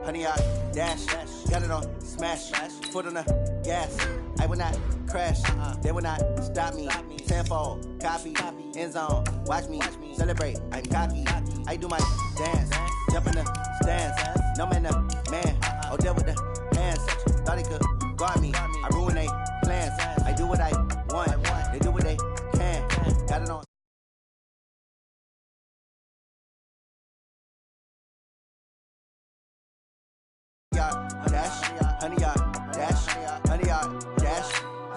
Honey, I dash, got it on smash, foot on the gas. I will not crash, they will not stop me. Tenfold, copy, end zone, watch me celebrate. I'm cocky, I do my dance, jump in the stands. No man, the man, oh there with the hands. Thought he could guard me, I ruin they plans. I do what I want, they do what they can. Got it on.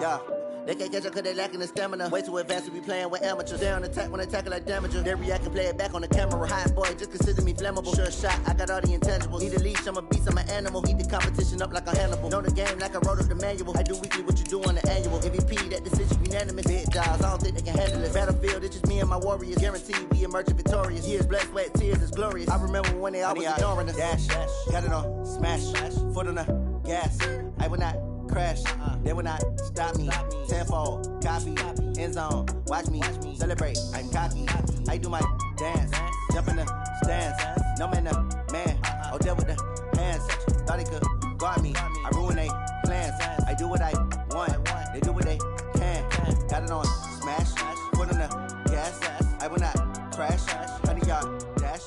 Yeah. They can't catch up cause they lacking the stamina. Way too advanced to be playing with amateurs. They on attack when they tackle like damager. They react and play it back on the camera. Hot boy, just consider me flammable. Sure shot, I got all the intangibles. Need a leash, I'm a beast, I'm an animal. Eat the competition up like a Hannibal. Know the game like I wrote up the manual. I do weekly what you do on the annual. MVP, that decision unanimous. Big jobs, I don't think they can handle it. Battlefield, it's just me and my warriors. Guaranteed we emerge victorious. Years, blood, sweat, tears, it's glorious. I remember when they always ignoring us. Dash, got it on smash, foot on the gas. I will not crash, they will not stop me. Tenfold, copy, end zone, watch me celebrate. I'm cocky, I do my dance, jump in the stands. No man, the man, oh there with the hands. Thought he could guard me, I ruin they plans. I do what I want, they do what they can. Got it on smash, foot on the gas. I will not crash, 100-yard dash.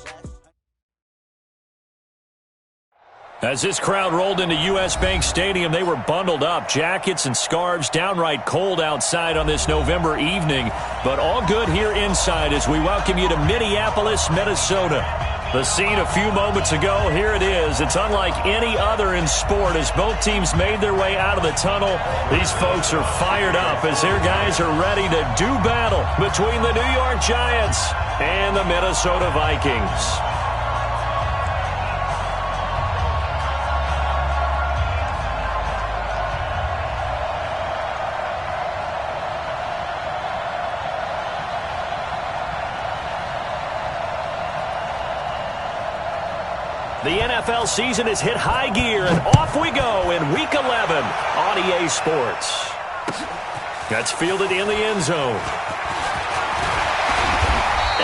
As this crowd rolled into U.S. Bank Stadium, they were bundled up, jackets and scarves, downright cold outside on this November evening. But all good here inside as we welcome you to Minneapolis, Minnesota. The scene a few moments ago, here it is. It's unlike any other in sport as both teams made their way out of the tunnel. These folks are fired up as their guys are ready to do battle between the New York Giants and the Minnesota Vikings. The NFL season has hit high gear, and off we go in Week 11 on EA Sports. That's fielded in the end zone.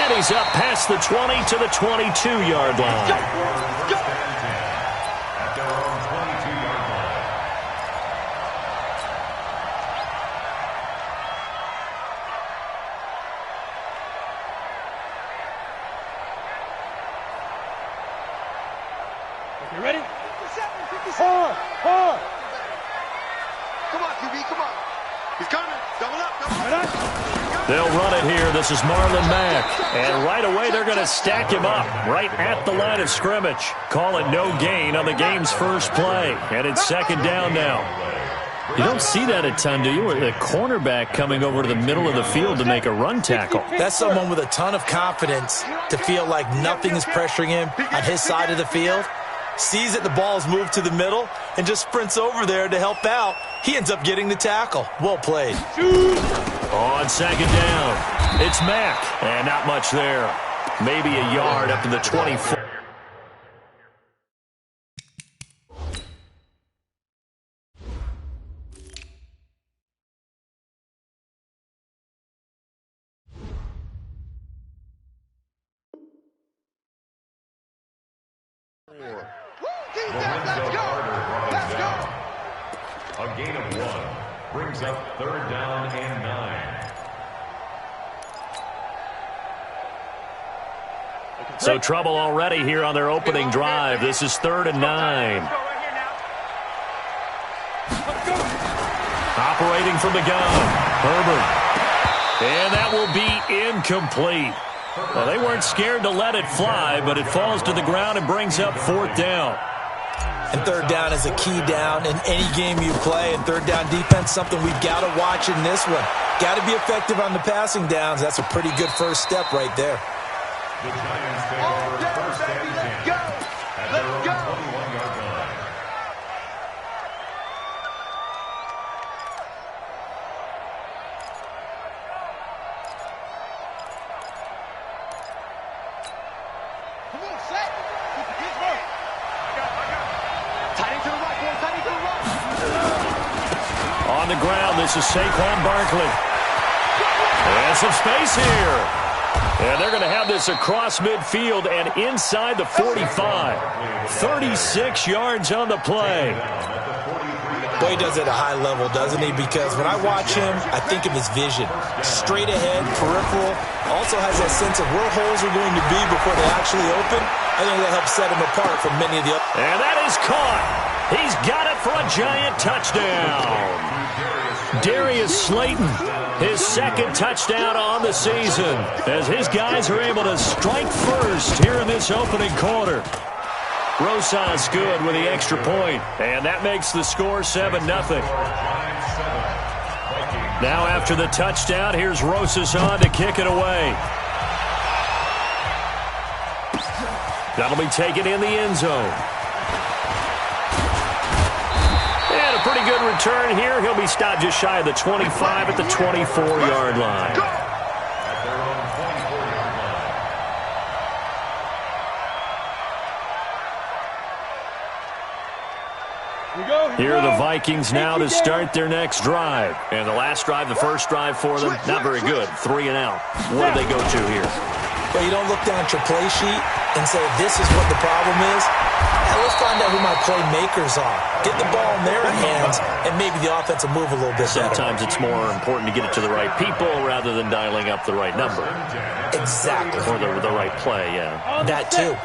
And he's up past the 20 to the 22-yard line. Go. At their own 22-yard line. You ready? 57, 57. Four. Come on, QB, come on. He's coming. Double up. They'll run it here. This is Marlon Mack. And right away, they're going to stack him up right at the line of scrimmage. Call it no gain on the game's first play. And it's second down now. You don't see that a ton, do you? With a cornerback coming over to the middle of the field to make a run tackle. That's someone with a ton of confidence to feel like nothing is pressuring him on his side of the field. Sees that the ball's moved to the middle and just sprints over there to help out. He ends up getting the tackle. Well played. On second down, it's Mack. And not much there. Maybe a yard up to the 24. Let's go. A gain of 1 brings up third down and 9. So trouble already here on their opening drive. This is 3rd and 9. Operating from the gun, Herbert. And that will be incomplete. Well, they weren't scared to let it fly, but it falls to the ground and brings up 4th down. And third down is a key down in any game you play. And third down defense, something we've got to watch in this one. Got to be effective on the passing downs. That's a pretty good first step right there. The Giants take over first and 10 at their own 21-yard line. Come on, set. Good work. I got it. Tight end to the right, boys. Tight end to the right. On the ground, this is Saquon Barkley. And some space here. And they're going to have this across midfield and inside the 45. 36 yards on the play. Boy, he does it at a high level, doesn't he? Because when I watch him, I think of his vision. Straight ahead, peripheral. Also has that sense of where holes are going to be before they actually open. I think that helps set him apart from many of the others. And that is caught. He's got it for a giant touchdown. Darius Slayton, his second touchdown on the season, as his guys are able to strike first here in this opening quarter. Rosas good with the extra point, and that makes the score 7-0. Now after the touchdown, here's Rosas on to kick it away. That'll be taken in the end zone. And a pretty good return here. He'll be stopped just shy of the 25 at the 24-yard line. Here are the Vikings now to start their next drive. And the last drive, the first drive for them, not very good. 3 and out. What do they go to here? Well, you don't look down at your play sheet and say, this is what the problem is. Now, let's find out who my playmakers are. Get the ball in their hands, and maybe the offense will move a little bit better. Sometimes it's more important to get it to the right people rather than dialing up the right number. Exactly. Or the right play, yeah. That too.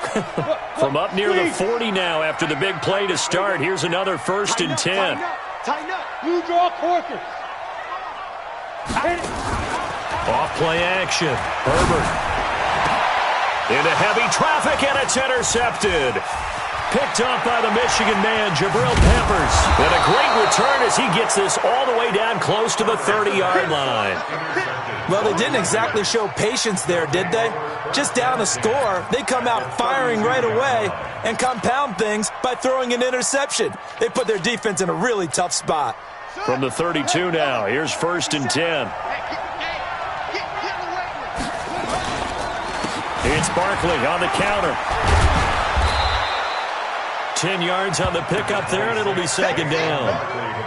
From up near the 40 now after the big play to start. Here's another 1st and 10. Tighten up. You draw quarter. Off play action. Herbert. Into heavy traffic, and it's intercepted. Picked up by the Michigan man, Jabril Peppers. And a great return as he gets this all the way down close to the 30-yard line. Well, they didn't exactly show patience there, did they? Just down a score, they come out firing right away and compound things by throwing an interception. They put their defense in a really tough spot. From the 32 now, here's 1st and 10. It's Barkley on the counter. 10 yards on the pickup there, and it'll be 2nd down.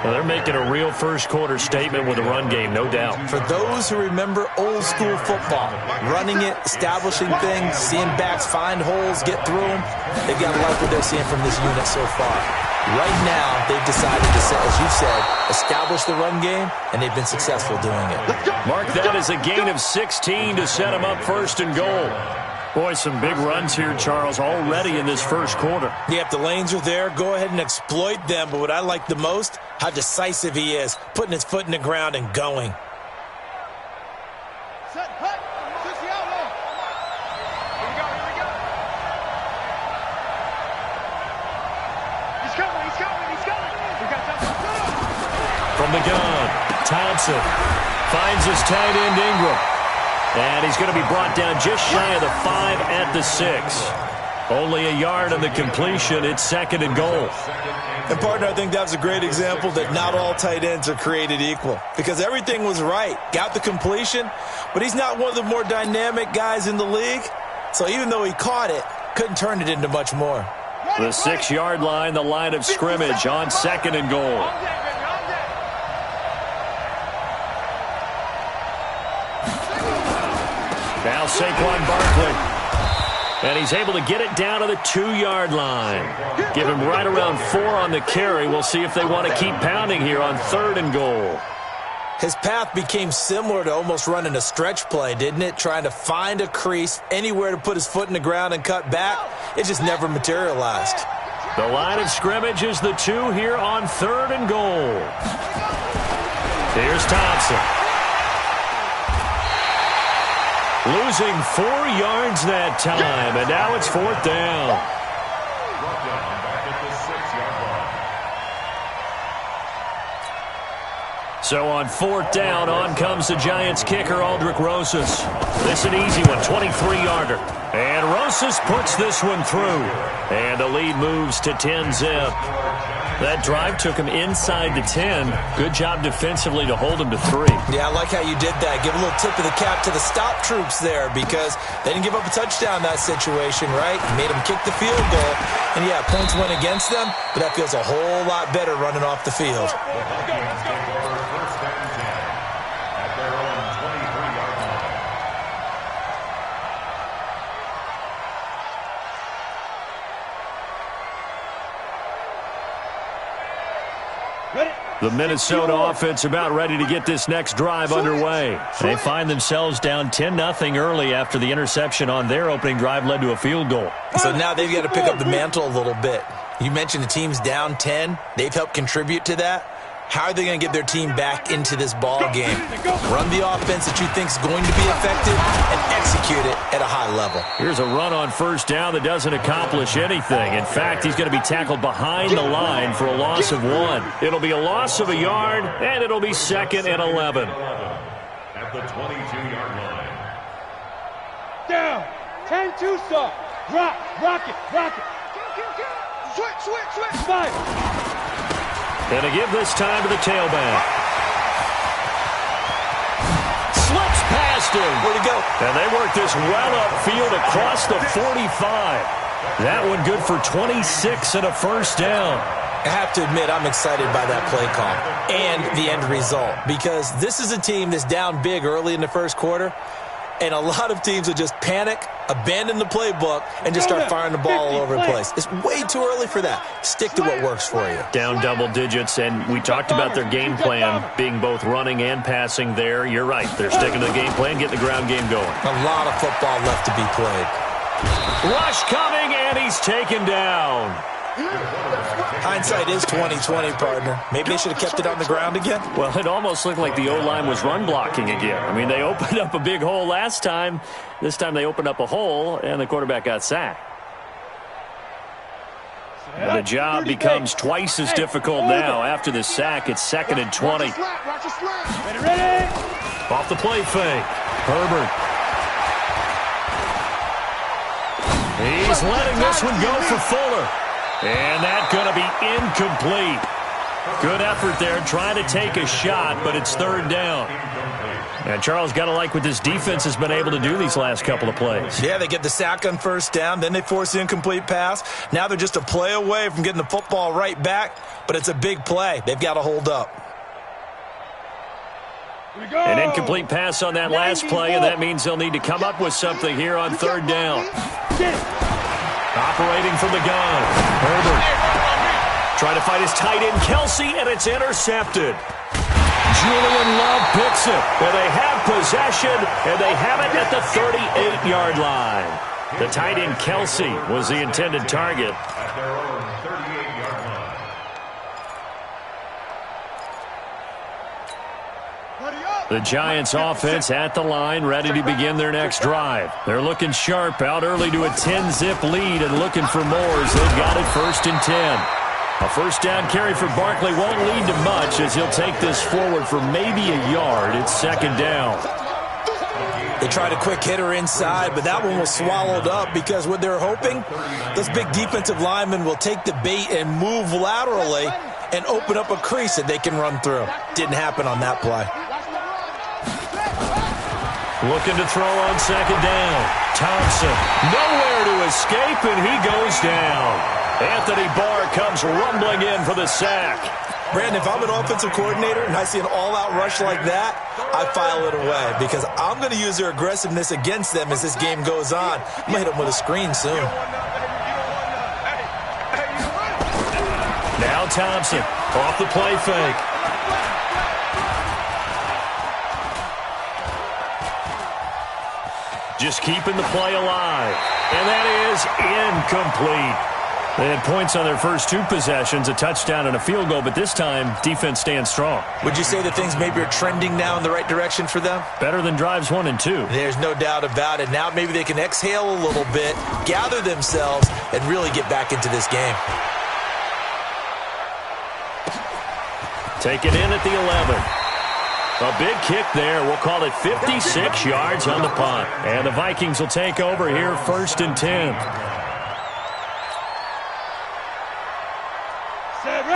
Well, they're making a real first-quarter statement with the run game, no doubt. For those who remember old-school football, running it, establishing things, seeing backs find holes, get through them, they've got to like what they're seeing from this unit so far. Right now, they've decided to, as you said, establish the run game, and they've been successful doing it. Mark that as a gain of 16 to set them up 1st and goal. Boy, some big runs here, Charles, already in this first quarter. Yep, the lanes are there. Go ahead and exploit them. But what I like the most, how decisive he is, putting his foot in the ground and going. Set, hut. Switch the outlaw. Here we go, here we go. He's coming, he's coming, he's coming. We got that. From the gun, Thompson finds his tight end Ingram. And he's going to be brought down just shy of the 5 at the 6. Only a yard on the completion. It's 2nd and goal. And, partner, I think that's a great example that not all tight ends are created equal. Because everything was right. Got the completion, but he's not one of the more dynamic guys in the league. So even though he caught it, couldn't turn it into much more. The 6-yard line, the line of scrimmage on 2nd and goal. Now Saquon Barkley. And he's able to get it down to the 2-yard line. Give him right around 4 on the carry. We'll see if they want to keep pounding here on 3rd and goal. His path became similar to almost running a stretch play, didn't it? Trying to find a crease, anywhere to put his foot in the ground and cut back. It just never materialized. The line of scrimmage is the 2 here on 3rd and goal. Here's Thompson. Losing 4 yards that time, and now it's 4th down. So on 4th down, on comes the Giants kicker, Aldrick Rosas. This is an easy one, 23-yarder. And Rosas puts this one through. And the lead moves to 10-zip. That drive took him inside the 10. Good job defensively to hold him to 3. Yeah, I like how you did that. Give a little tip of the cap to the stop troops there because they didn't give up a touchdown in that situation, right? Made them kick the field goal. And, yeah, points went against them, but that feels a whole lot better running off the field. Let's go. The Minnesota offense about ready to get this next drive underway. They find themselves down 10-0 early after the interception on their opening drive led to a field goal. So now they've got to pick up the mantle a little bit. You mentioned the team's down 10. They've helped contribute to that. How are they going to get their team back into this ball game? Run the offense that you think is going to be effective and execute it at a high level. Here's a run on first down that doesn't accomplish anything. In fact, he's going to be tackled behind the line for a loss of 1. It'll be a loss of a yard, and it'll be 2nd and 11. At the 22-yard line. Down. 10-2 stop. Rock it. Switch. Fire. And to give this time to the tailback. Slips past him. Where'd he go? And they work this well upfield across the 45. That one good for 26 and a first down. I have to admit, I'm excited by that play call and the end result, because this is a team that's down big early in the first quarter, and a lot of teams will just panic, abandon the playbook, and just start firing the ball all over the place. It's way too early for that. Stick to what works for you. Down double digits, and we talked about their game plan being both running and passing there. You're right. They're sticking to the game plan, getting the ground game going. A lot of football left to be played. Rush coming, and he's taken down. Hindsight is 20/20, partner. Maybe they should have kept it on the ground again. Well, it almost looked like the O-line was run blocking again. I mean, they opened up a big hole last time. This time they opened up a hole, and the quarterback got sacked. And the job becomes twice as difficult now. After the sack, it's 2nd and 20. Ready. Off the play fake. Herbert. He's letting this one go for Fuller. And that's going to be incomplete. Good effort there, trying to take a shot, but it's 3rd down. And Charles, got to like what this defense has been able to do these last couple of plays. Yeah, they get the sack on first down, then they force the incomplete pass. Now they're just a play away from getting the football right back, but it's a big play. They've got to hold up. An incomplete pass on that last play, and that means they'll need to come up with something here on 3rd down. Operating from the gun. Herbert trying to find his tight end, Kelsey, and it's intercepted. Julian Love picks it. And they have possession, and they have it at the 38-yard line. The tight end, Kelsey, was the intended target. At their own 38-yard line. The Giants offense at the line, ready to begin their next drive. They're looking sharp, out early to a 10-zip lead and looking for more as they've got it 1st and 10. A first down carry for Barkley won't lead to much as he'll take this forward for maybe a yard. It's 2nd down. They tried a quick hitter inside, but that one was swallowed up because what they're hoping, those big defensive linemen will take the bait and move laterally and open up a crease that they can run through. Didn't happen on that play. Looking to throw on 2nd down. Thompson, nowhere to escape, and he goes down. Anthony Barr comes rumbling in for the sack. Brandon, if I'm an offensive coordinator and I see an all-out rush like that, I file it away because I'm going to use their aggressiveness against them as this game goes on. I'm going to hit them with a screen soon. Now Thompson off the play fake. Just keeping the play alive. And that is incomplete. They had points on their first 2 possessions, a touchdown and a field goal, but this time, defense stands strong. Would you say that things maybe are trending now in the right direction for them? Better than drives 1 and 2. There's no doubt about it. Now maybe they can exhale a little bit, gather themselves, and really get back into this game. Take it in at the 11. A big kick there. We'll call it 56 yards on the punt. And the Vikings will take over here 1st and 10.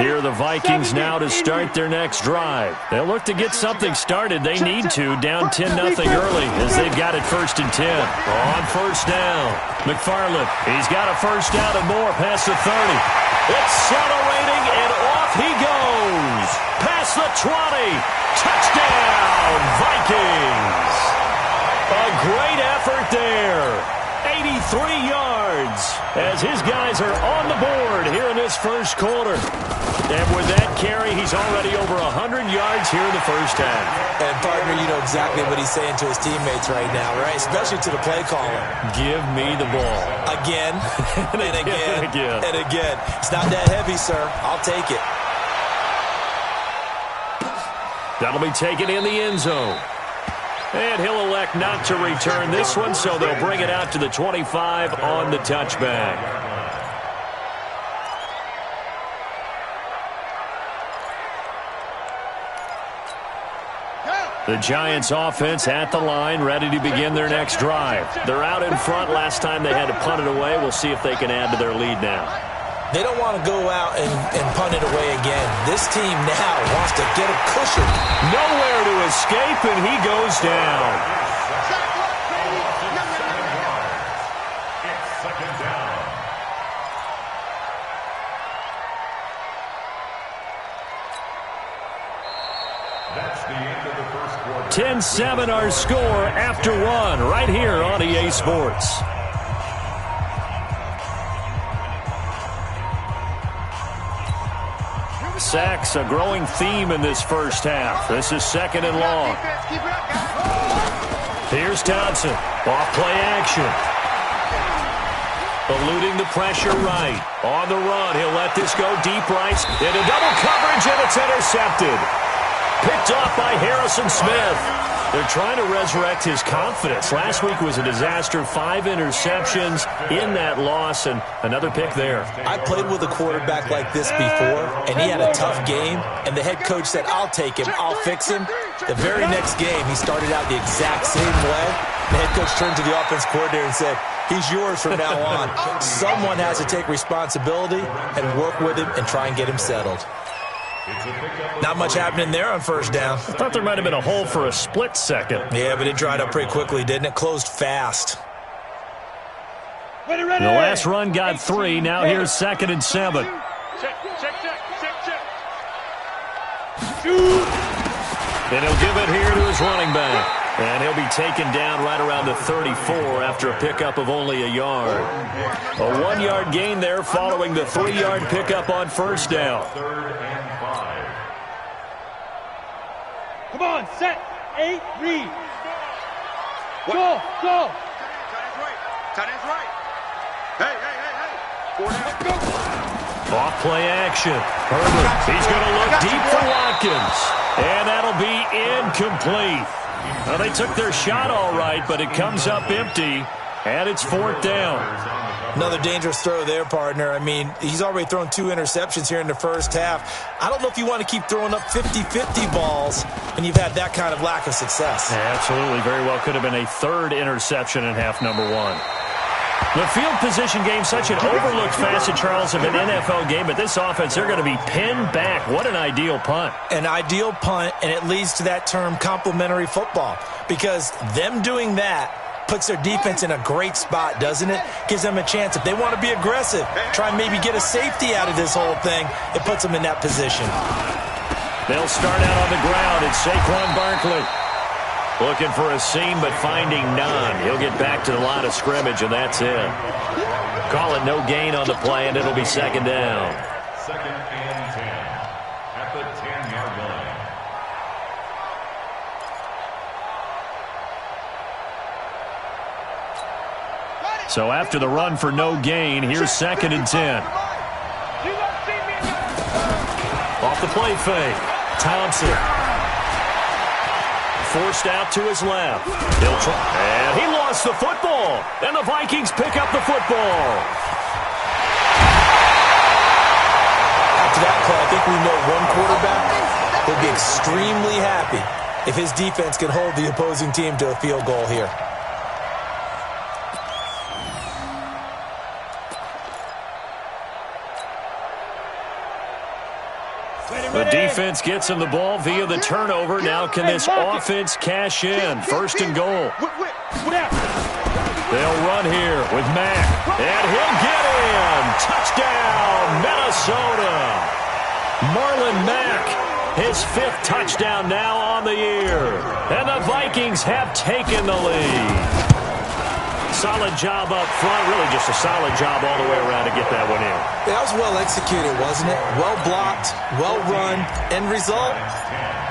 Here are the Vikings now to start their next drive. They'll look to get something started. They need to, down 10-0 early as they've got it 1st and 10. On first down, McFarland. He's got a first down and more past the 30. Accelerating, and off he goes. Past the 20. Touchdown, Vikings. A great effort there. 83 yards as his guys are on the board here in this first quarter. And with that carry, he's already over 100 yards here in the first half. And, partner, you know exactly what he's saying to his teammates right now, right? Especially to the play caller. Give me the ball. Again, and again, and again. It's not that heavy, sir. I'll take it. That'll be taken in the end zone. And he'll elect not to return this one, so they'll bring it out to the 25 on the touchback. The Giants offense at the line, ready to begin their next drive. They're out in front. Last time they had to punt it away. We'll see if they can add to their lead now. They don't want to go out and punt it away again. This team now wants to get a cushion. Nowhere to escape, and he goes down. It's second down. That's the end of the first quarter. 10-7 our score after one right here on EA Sports. Sacks, a growing theme in this first half. This is second and long. Here's Thompson. Off play action. Eluding the pressure right. On the run, he'll let this go deep right. Into double coverage, and it's intercepted. Picked off by Harrison Smith. They're trying to resurrect his confidence. Last week was a disaster. 5 interceptions in that loss, and another pick there. I played with a quarterback like this before, and he had a tough game, and the head coach said, I'll take him, I'll fix him. The very next game, he started out the exact same way. The head coach turned to the offense coordinator and said, he's yours from now on. Someone has to take responsibility and work with him and try and get him settled. Not much happening there on first down. I thought there might have been a hole for a split second. Yeah, but it dried up pretty quickly, didn't it? Closed fast. The last run got 3. Now here's second and 7. Check. And he'll give it here to his running back. And he'll be taken down right around the 34 after a pickup of only a yard. A 1-yard gain there following the 3-yard pickup on first down. Third and 5. Come on, set, 8, read. Go. Tight end's right. Hey. 4 down. Go. Off play action. Herbert, he's going to look deep for Watkins. And that'll be incomplete. Well, they took their shot all right, but it comes up empty, and it's 4th down. Another dangerous throw there, partner. I mean, he's already thrown 2 interceptions here in the first half. I don't know if you want to keep throwing up 50-50 balls, and you've had that kind of lack of success. Absolutely. Very well could have been a 3rd interception in half number 1. The field position game, such an overlooked facet, Charles, of an NFL game, but this offense, they're going to be pinned back. What an ideal punt. An ideal punt, and it leads to that term complementary football, because them doing that puts their defense in a great spot, doesn't it? Gives them a chance. If they want to be aggressive, try and maybe get a safety out of this whole thing, it puts them in that position. They'll start out on the ground. It's Saquon Barkley. Looking for a seam, but finding none. He'll get back to the line of scrimmage, and that's it. Call it no gain on the play, and it'll be second down. Second and 10 at the 10-yard line. So after the run for no gain, here's second and 10. Off the play fake. Thompson. Forced out to his left. He'll try, and he lost the football. And the Vikings pick up the football. After that play, I think we know one quarterback will be extremely happy if his defense can hold the opposing team to a field goal here. The defense gets him the ball via the turnover. Now can this offense cash in? First and goal. They'll run here with Mack. And he'll get in. Touchdown, Minnesota. Marlon Mack, his 5th touchdown now on the year. And the Vikings have taken the lead. solid job up front. Really just a solid job all the way around to get that one in. That was well executed, wasn't it? Well blocked, well run. End result,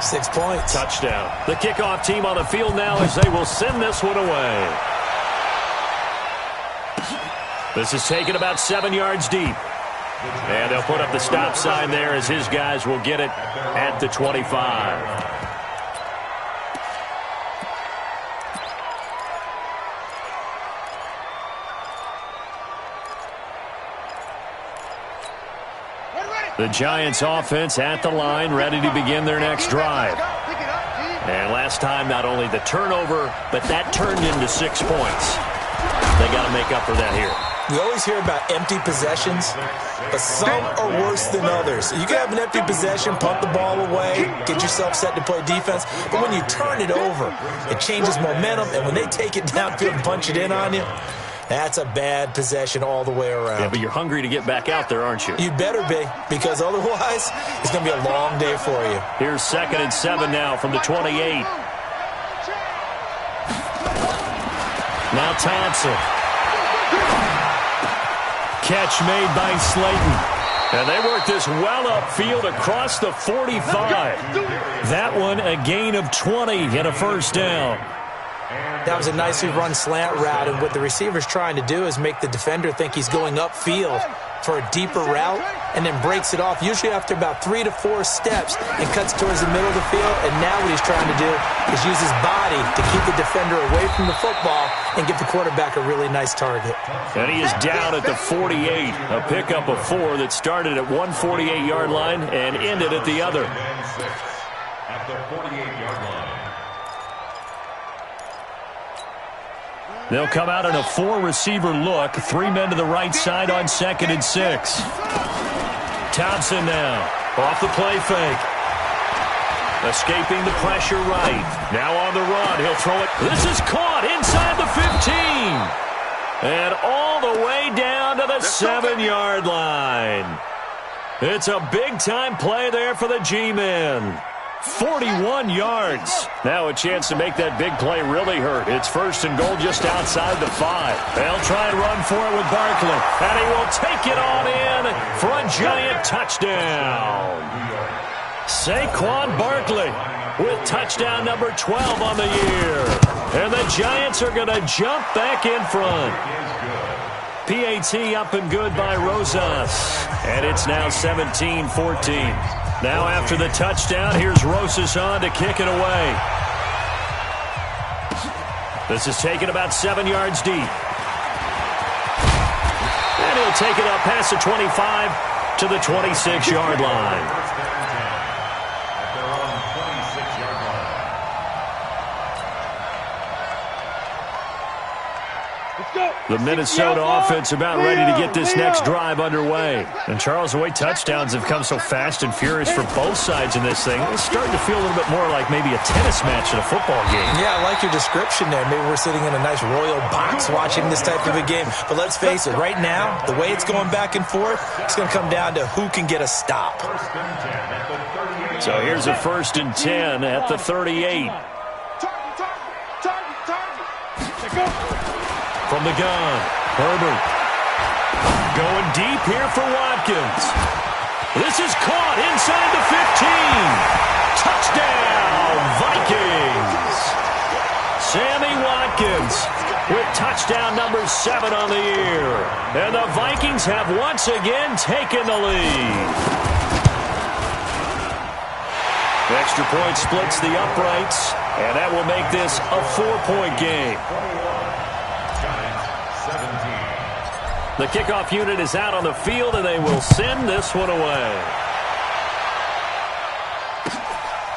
6 points. Touchdown. The kickoff team on the field now as they will send this one away. This is taken about 7 yards deep. And they'll put up the stop sign there as his guys will get it at the 25. The Giants offense at the line, ready to begin their next drive. And last time, not only the turnover, but that turned into 6 points. They got to make up for that here. We always hear about empty possessions, but some are worse than others. You can have an empty possession, punt the ball away, get yourself set to play defense, but when you turn it over, it changes momentum, and when they take it downfield and punch it in on you, that's a bad possession all the way around. Yeah, but you're hungry to get back out there, aren't you? You better be, because otherwise, it's going to be a long day for you. Here's 2nd and 7 now from the 28. Now Thompson. Catch made by Slayton. And they work this well upfield across the 45. That one a gain of 20 and a first down. That was a nicely run slant route, and what the receiver's trying to do is make the defender think he's going upfield for a deeper route and then breaks it off, usually after about 3 to 4 steps, and cuts towards the middle of the field. And now what he's trying to do is use his body to keep the defender away from the football and give the quarterback a really nice target. And he is down at the 48, a pickup of 4 that started at one 48-yard line and ended at the other. At the 48-yard line. They'll come out in a 4-receiver look. 3 men to the right side on 2nd and 6. Thompson now off the play fake. Escaping the pressure right. Now on the run. He'll throw it. This is caught inside the 15. And all the way down to the 7-yard line. It's a big-time play there for the G-men. 41 yards. Now a chance to make that big play really hurt. It's 1st and goal just outside the 5. They'll try and run for it with Barkley. And he will take it on in for a Giant touchdown. Saquon Barkley with touchdown number 12 on the year. And the Giants are going to jump back in front. PAT up and good by Rosas. And it's now 17-14. Now after the touchdown, here's Rosas on to kick it away. This is taken about 7 yards deep. And he'll take it up past the 25 to the 26-yard line. The Minnesota offense about ready to get this next drive underway. And, Charles, the way touchdowns have come so fast and furious for both sides in this thing, it's starting to feel a little bit more like maybe a tennis match in a football game. Yeah, I like your description there. Maybe we're sitting in a nice royal box watching this type of a game. But let's face it, right now, the way it's going back and forth, it's going to come down to who can get a stop. So here's a 1st and 10 at the 38. From the gun, Herbert. Going deep here for Watkins. This is caught inside the 15. Touchdown, Vikings. Sammy Watkins with touchdown number 7 on the year. And the Vikings have once again taken the lead. The extra point splits the uprights, and that will make this a 4-point game. The kickoff unit is out on the field, and they will send this one away.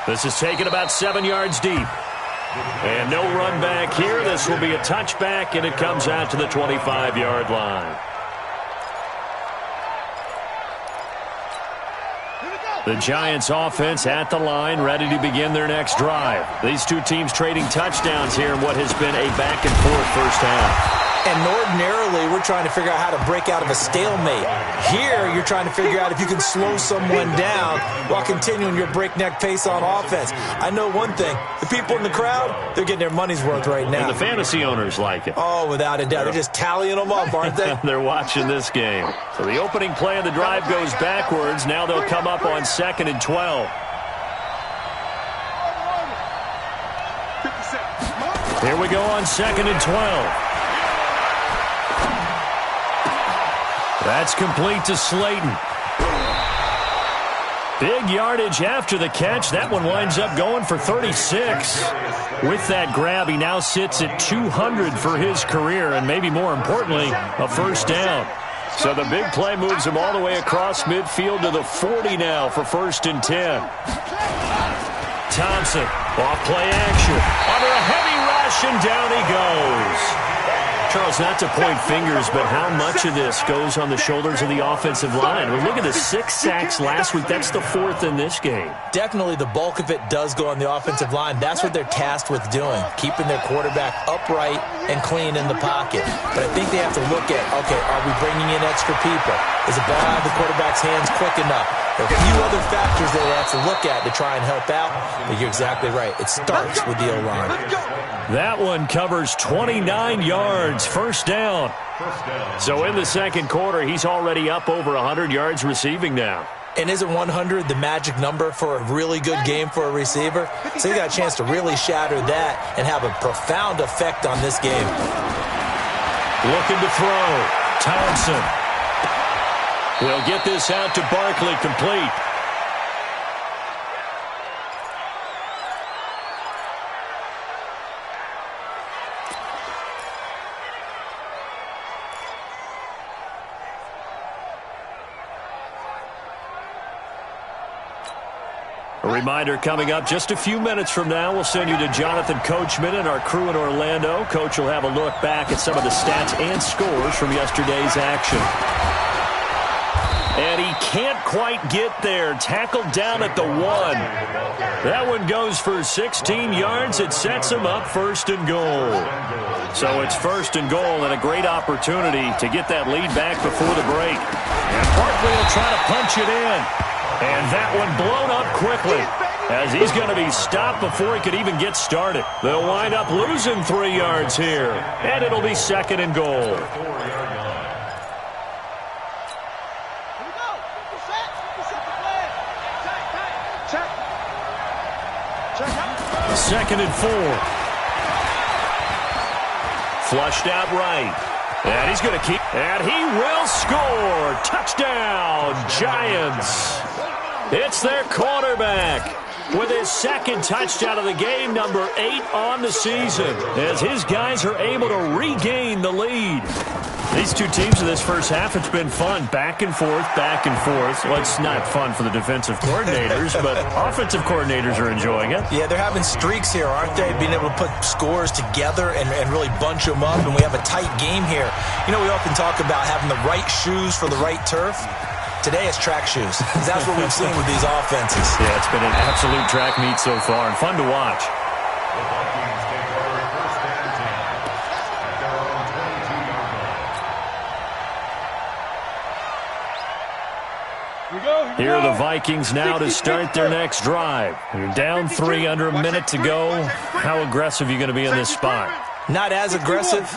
This is taken about 7 yards deep. And no run back here. This will be a touchback, and it comes out to the 25-yard line. The Giants offense at the line, ready to begin their next drive. These two teams trading touchdowns here in what has been a back-and-forth first half. And ordinarily, we're trying to figure out how to break out of a stalemate. Here, you're trying to figure out if you can slow someone down while continuing your breakneck pace on offense. I know one thing. The people in the crowd, they're getting their money's worth right now. And the fantasy owners like it. Oh, without a doubt. They're just tallying them up, aren't they? They're watching this game. So the opening play of the drive goes backwards. Now they'll come up on 2nd and 12. Here we go on 2nd and 12. That's complete to Slayton. Big yardage after the catch. That one winds up going for 36. With that grab, he now sits at 200 for his career, and maybe more importantly, a first down. So the big play moves him all the way across midfield to the 40 now for 1st and 10. Thompson, off play action. Under a heavy rush, and down he goes. Charles, not to point fingers, but how much of this goes on the shoulders of the offensive line? Well, look at the 6 sacks last week. That's the 4th in this game. Definitely the bulk of it does go on the offensive line. That's what they're tasked with doing, keeping their quarterback upright and clean in the pocket. But I think they have to look at, okay, are we bringing in extra people? Is the ball out of the quarterback's hands quick enough? There are a few other factors that they have to look at to try and help out, but you're exactly right. It starts with the O-line. That one covers 29 yards, first down. So in the second quarter, he's already up over 100 yards receiving now. And isn't 100 the magic number for a really good game for a receiver? So you got a chance to really shatter that and have a profound effect on this game. Looking to throw. Thompson. He'll get this out to Barkley, complete. A reminder coming up just a few minutes from now, we'll send you to Jonathan Coachman and our crew in Orlando. Coach will have a look back at some of the stats and scores from yesterday's action. And he can't quite get there. Tackled down at the 1. That one goes for 16 yards. It sets him up 1st and goal. So it's 1st and goal and a great opportunity to get that lead back before the break. And Barkley will try to punch it in. And that one blown up quickly as he's going to be stopped before he could even get started. They'll wind up losing 3 yards here. And it'll be 2nd and goal. 2nd and 4. Flushed out right. And he's going to keep. And he will score. Touchdown, Giants. It's their quarterback with his 2nd touchdown of the game, number 8 on the season, as his guys are able to regain the lead. These two teams in this first half, it's been fun. Back and forth, back and forth. Well, it's not fun for the defensive coordinators, but offensive coordinators are enjoying it. Yeah, they're having streaks here, aren't they? Being able to put scores together and really bunch them up, and we have a tight game here. You know, we often talk about having the right shoes for the right turf. Today it's track shoes. That's what we've seen with these offenses. Yeah, it's been an absolute track meet so far and fun to watch. Here are the Vikings now to start their next drive. You're down 3 under a minute to go. How aggressive are you going to be in this spot? Not as aggressive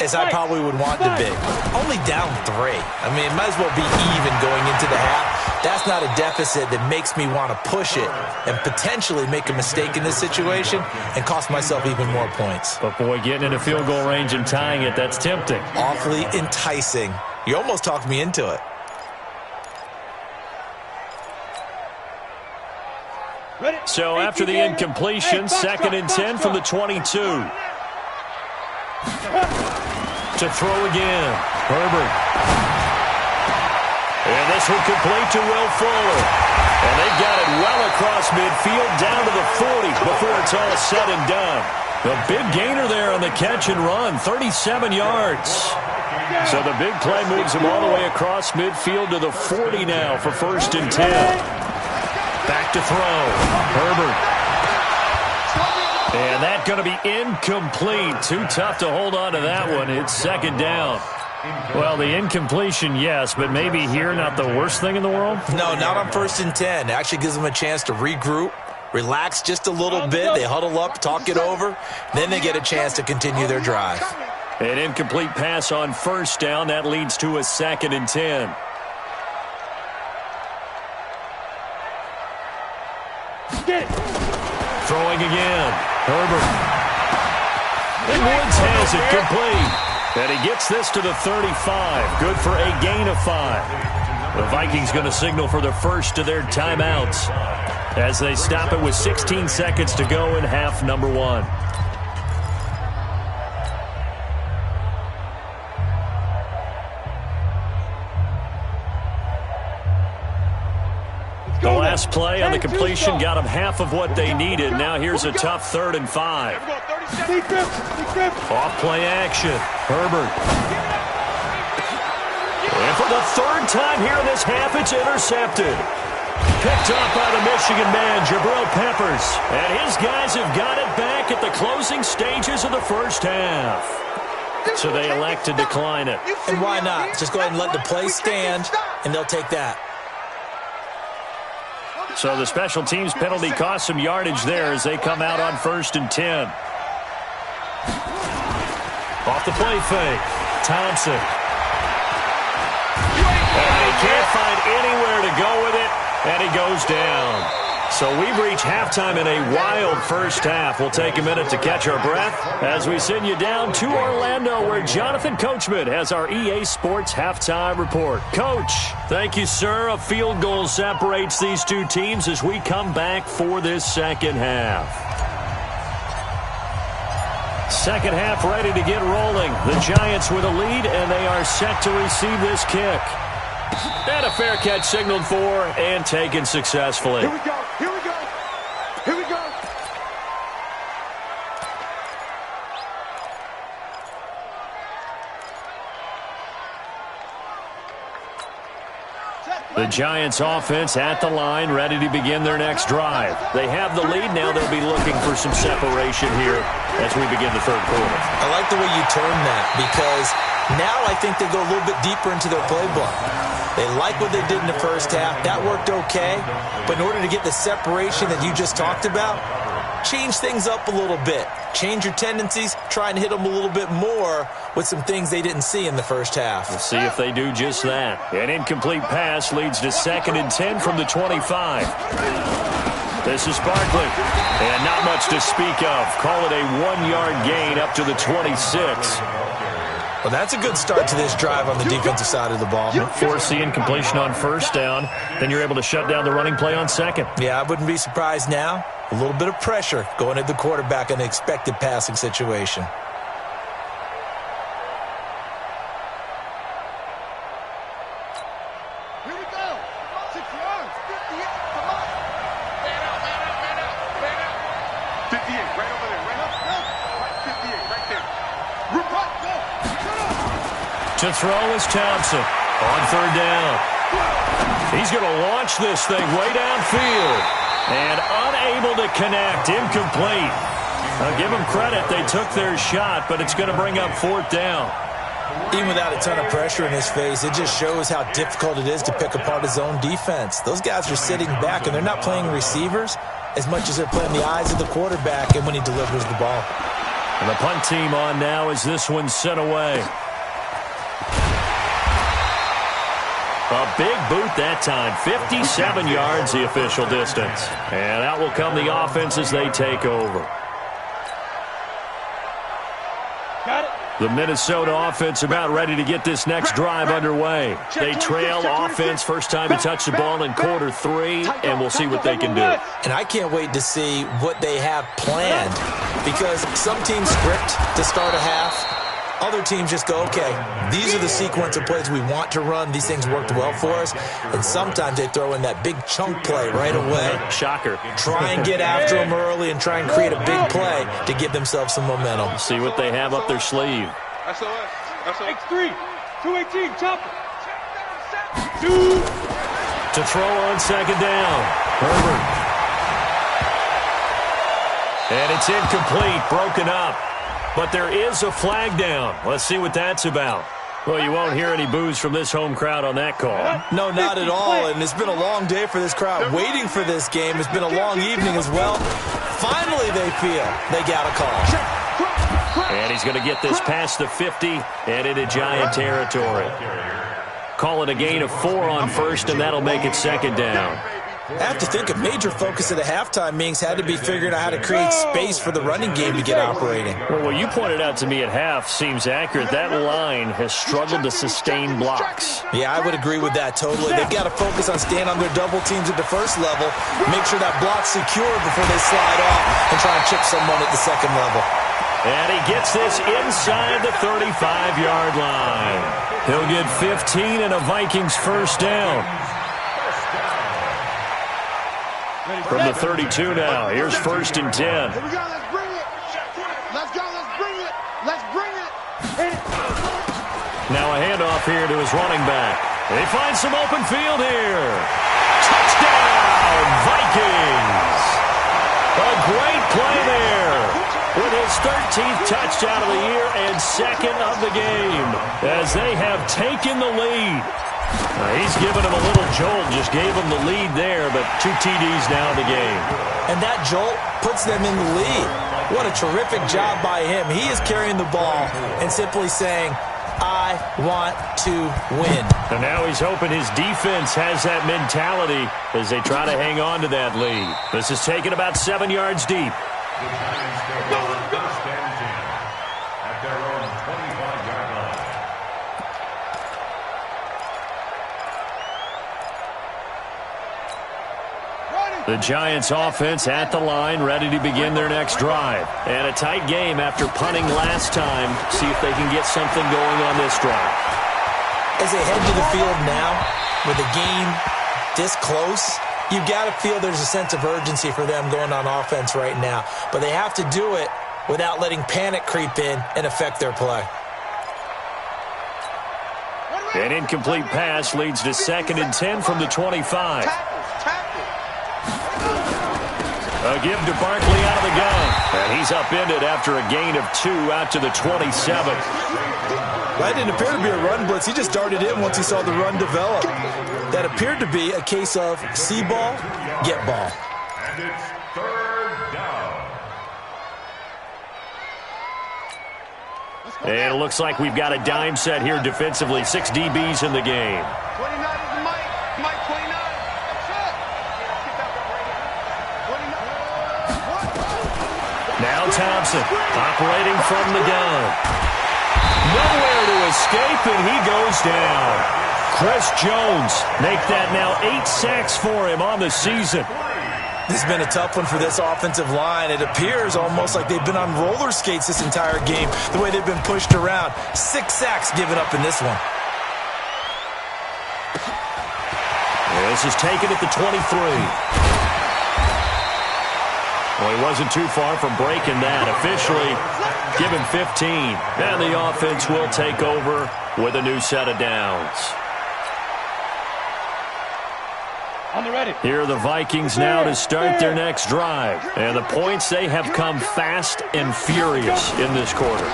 as I probably would want to be. Only down 3. I mean, it might as well be even going into the half. That's not a deficit that makes me want to push it and potentially make a mistake in this situation and cost myself even more points. But, boy, getting into field goal range and tying it, that's tempting. Awfully enticing. You almost talked me into it. So after the incompletion, 2nd and 10 from the 22. To throw again. Herbert. And this will complete to Will Fuller. And they've got it well across midfield down to the 40 before it's all said and done. The big gainer there on the catch and run, 37 yards. So the big play moves him all the way across midfield to the 40 now for 1st and 10. Back to throw. Herbert. And that going to be incomplete. Too tough to hold on to that one. It's second down. Well, the incompletion, yes, but maybe here not the worst thing in the world? No, not on 1st and 10. It actually gives them a chance to regroup, relax just a little bit. They huddle up, talk it over. Then they get a chance to continue their drive. An incomplete pass on 1st down. That leads to a 2nd and 10. Throwing again. Herbert. And Woods has it complete. And he gets this to the 35. Good for a gain of 5. The Vikings going to signal for the first of their timeouts as they stop it with 16 seconds to go in half number 1. The last play on the completion got them half of what they needed. Now here's a tough 3rd and 5. Off play action. Herbert. And for the 3rd time here in this half, it's intercepted. Picked up by the Michigan man, Jabril Peppers. And his guys have got it back at the closing stages of the first half. So they elect to decline it. And why not? Just go ahead and let the play stand, and they'll take that. So the special teams penalty cost some yardage there as they come out on 1st and 10. Off the play fake. Thompson. And he can't find anywhere to go with it, and he goes down. So we've reached halftime in a wild first half. We'll take a minute to catch our breath as we send you down to Orlando, where Jonathan Coachman has our EA Sports halftime report. Coach, thank you, sir. A field goal separates these two teams as we come back for this second half. Second half ready to get rolling. The Giants with a lead, and they are set to receive this kick. And a fair catch signaled for and taken successfully. Here we go. Here we go. Here we go. The Giants offense at the line, ready to begin their next drive. They have the lead. Now they'll be looking for some separation here as we begin the third quarter. I like the way you term that, because now I think they go a little bit deeper into their playbook. They like what they did in the first half. That worked okay. But in order to get the separation that you just talked about, change things up a little bit. Change your tendencies. Try and hit them a little bit more with some things they didn't see in the first half. We'll see if they do just that. An incomplete pass leads to 2nd and 10 from the 25. This is Barkley. And not much to speak of. Call it a 1-yard gain up to the 26. Well, that's a good start to this drive on the defensive side of the ball. Force the incompletion on 1st down. Then you're able to shut down the running play on 2nd. Yeah, I wouldn't be surprised now. A little bit of pressure going at the quarterback in an expected passing situation. Here we go. 6 yards. 58. Come on. Man out, man out, man out, man out. 58, right over there. Right up. Right, 58, right there. Rip up, go. To throw is Thompson on 3rd down. He's going to launch this thing way downfield. And unable to connect. Incomplete. I'll give them credit. They took their shot, but it's going to bring up 4th down. Even without a ton of pressure in his face, it just shows how difficult it is to pick apart his own defense. Those guys are sitting back, and they're not playing receivers as much as they're playing the eyes of the quarterback and when he delivers the ball. And the punt team on now as this one's sent away. A big boot that time. 57 yards the official distance. And out will come the offense as they take over. Got it. The Minnesota offense about ready to get this next drive underway. They trail offense first time to touch the ball in quarter 3, and we'll see what they can do. And I can't wait to see what they have planned, because some teams script to start a half. Other teams just go, okay, these are the sequence of plays we want to run. These things worked well for us. And sometimes they throw in that big chunk play right away. Shocker. Try and get after them early and try and create a big play to give themselves some momentum. See what they have up their sleeve. X3, 218, chopper. 2. To throw on 2nd down. Herbert. And it's incomplete, broken up. But there is a flag down. Let's see what that's about. Well, you won't hear any boos from this home crowd on that call. No, not at all, and it's been a long day for this crowd waiting for this game. It's been a long evening as well. Finally, they feel they got a call. And he's going to get this past the 50 and into Giant territory. Call it a gain of 4 on first, and that'll make it second down. I have to think a major focus at the halftime meetings had to be figuring out how to create space for the running game to get operating. Well, what you pointed out to me at half seems accurate. That line has struggled to sustain blocks. Yeah, I would agree with that totally. They've got to focus on staying on their double teams at the first level, make sure that block's secure before they slide off and try and chip someone at the second level. And he gets this inside the 35-yard line. He'll get 15 and a Vikings first down. From the 32 now, here's first and 10. Here we go, let's bring it. Let's go, let's bring it. Let's bring it. Now a handoff here to his running back. They find some open field here. Touchdown, Vikings. A great play there. With his 13th touchdown of the year and second of the game, as they have taken the lead. He's given him a little jolt, just gave him the lead there, but 2 TDs now in the game. And that jolt puts them in the lead. What a terrific job by him. He is carrying the ball and simply saying, I want to win. And now he's hoping his defense has that mentality as they try to hang on to that lead. This is taken about 7 yards deep. The Giants go first and 10 at their own 25-yard line. The Giants offense at the line, ready to begin their next drive. And a tight game after punting last time. See if they can get something going on this drive. As they head to the field now, with the game this close, you've got to feel there's a sense of urgency for them going on offense right now. But they have to do it without letting panic creep in and affect their play. An incomplete pass leads to second and 10 from the 25. A give to Barkley out of the gun. And he's upended after a gain of 2 out to the 27. That didn't appear to be a run blitz. He just darted in once he saw the run develop. That appeared to be a case of see ball, get ball. And it's third down. And it looks like we've got a dime set here defensively. 6 DBs in the game. 29 is the Mike. Mike 29. That's it. Now Thompson operating from the gun. Nowhere to escape, and he goes down. Chris Jones make that now 8 sacks for him on the season. This has been a tough one for this offensive line. It appears almost like they've been on roller skates this entire game, the way they've been pushed around. 6 sacks given up in this one. This is taken at the 23. Well, he wasn't too far from breaking that. Officially given 15. And the offense will take over with a new set of downs. On the ready. Here are the Vikings now to start their next drive. And the points, they have come fast and furious in this quarter.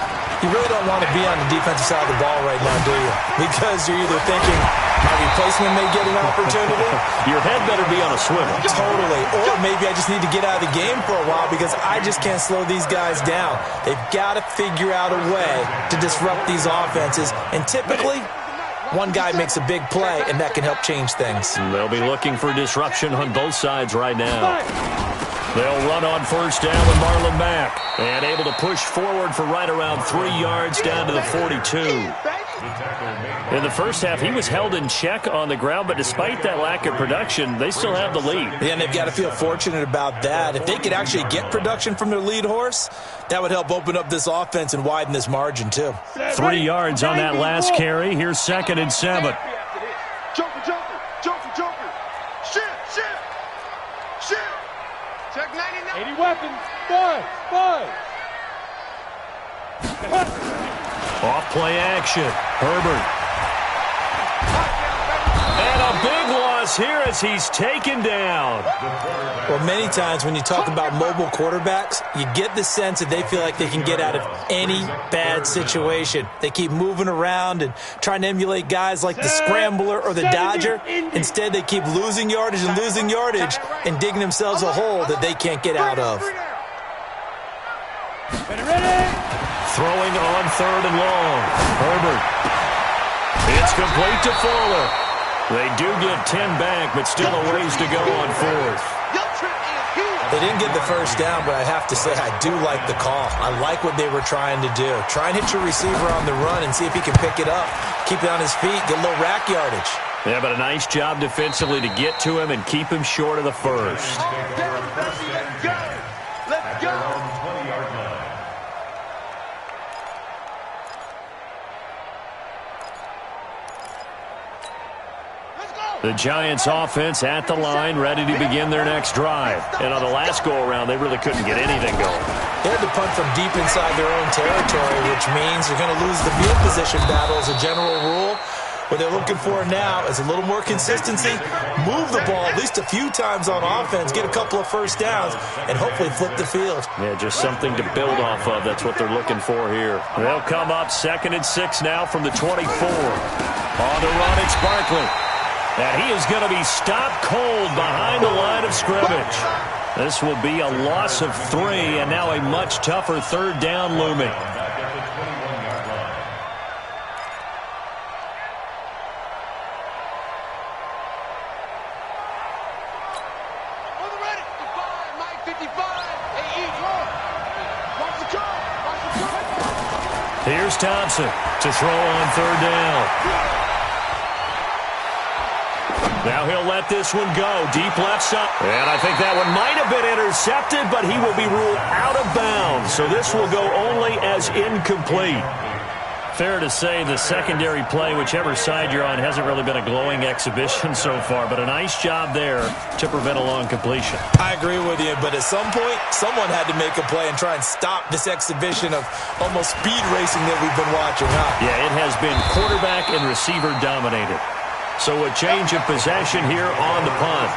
You really don't want to be on the defensive side of the ball right now, do you? Because you're either thinking, my replacement may get an opportunity. Your head better be on a swivel. Totally. Or maybe I just need to get out of the game for a while because I just can't slow these guys down. They've got to figure out a way to disrupt these offenses. And typically, one guy makes a big play, and that can help change things. They'll be looking for disruption on both sides right now. They'll run on first down with Marlon Mack. And able to push forward for right around 3 yards down to the 42. In the first half, he was held in check on the ground, but despite that lack of production, they still have the lead. Yeah, and they've got to feel fortunate about that. If they could actually get production from their lead horse, that would help open up this offense and widen this margin, too. 3 yards on that last carry. Here's second and 7. Joker, Joker, Joker, Joker. Shit, shit, shit. Check 99. 80 weapons. 5. Off play action. Herbert. And a big loss this here as he's taken down. Well, many times when you talk about mobile quarterbacks, you get the sense that they feel like they can get out of any bad situation. They keep moving around and trying to emulate guys like the Scrambler or the Dodger. Instead, they keep losing yardage and digging themselves a hole that they can't get out of. Throwing on 3rd and long. Herbert. It's complete to Fuller. They do get 10 back, but still a ways to go on 4th. They didn't get the first down, but I have to say I do like the call. I like what they were trying to do. Try and hit your receiver on the run and see if he can pick it up. Keep it on his feet, get a little rack yardage. Yeah, but a nice job defensively to get to him and keep him short of the first. Let's go. The Giants offense at the line, ready to begin their next drive. And on the last go-around, they really couldn't get anything going. They had to punt from deep inside their own territory, which means you're going to lose the field position battle as a general rule. What they're looking for now is a little more consistency, move the ball at least a few times on offense, get a couple of first downs, and hopefully flip the field. Yeah, just something to build off of. That's what they're looking for here. They'll come up 2nd and 6 now from the 24. On the run, it's Barkley. And he is going to be stopped cold behind the line of scrimmage. This will be a loss of 3, and now a much tougher 3rd down looming. Here's Thompson to throw on 3rd down. Now he'll let this one go. Deep left side. And I think that one might have been intercepted, but he will be ruled out of bounds. So this will go only as incomplete. Fair to say the secondary play, whichever side you're on, hasn't really been a glowing exhibition so far. But a nice job there to prevent a long completion. I agree with you, but at some point, someone had to make a play and try and stop this exhibition of almost speed racing that we've been watching, huh? Yeah, it has been quarterback and receiver dominated. So a change of possession here on the punt.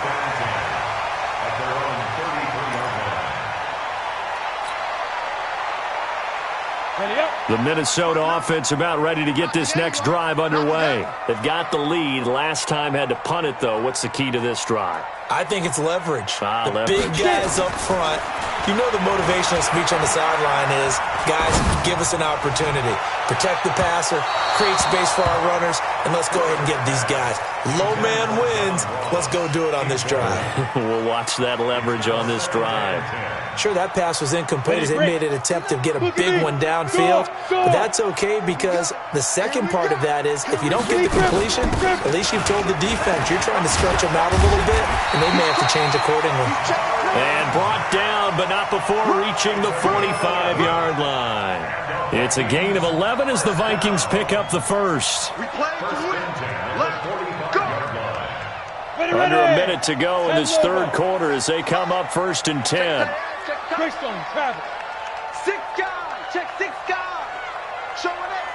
The Minnesota offense about ready to get this next drive underway. They've got the lead. Last time had to punt it, though. What's the key to this drive? I think it's leverage. Leverage. Big guys up front. You know the motivational speech on the sideline is, guys, give us an opportunity. Protect the passer, create space for our runners, and let's go ahead and get these guys. Low man wins. Let's go do it on this drive. We'll watch that leverage on this drive. Sure, that pass was incomplete as they made an attempt to get a big one downfield, but that's okay because the second part of that is if you don't get the completion, at least you've told the defense you're trying to stretch them out a little bit, and they may have to change accordingly. And brought down, but not before reaching the 45-yard line. It's a gain of 11 as the Vikings pick up the first. We play to win. Let's go. Under a minute to go in this 3rd quarter as they come up 1st and 10. Travis. 6 guys. Check 6 guys. Showing it.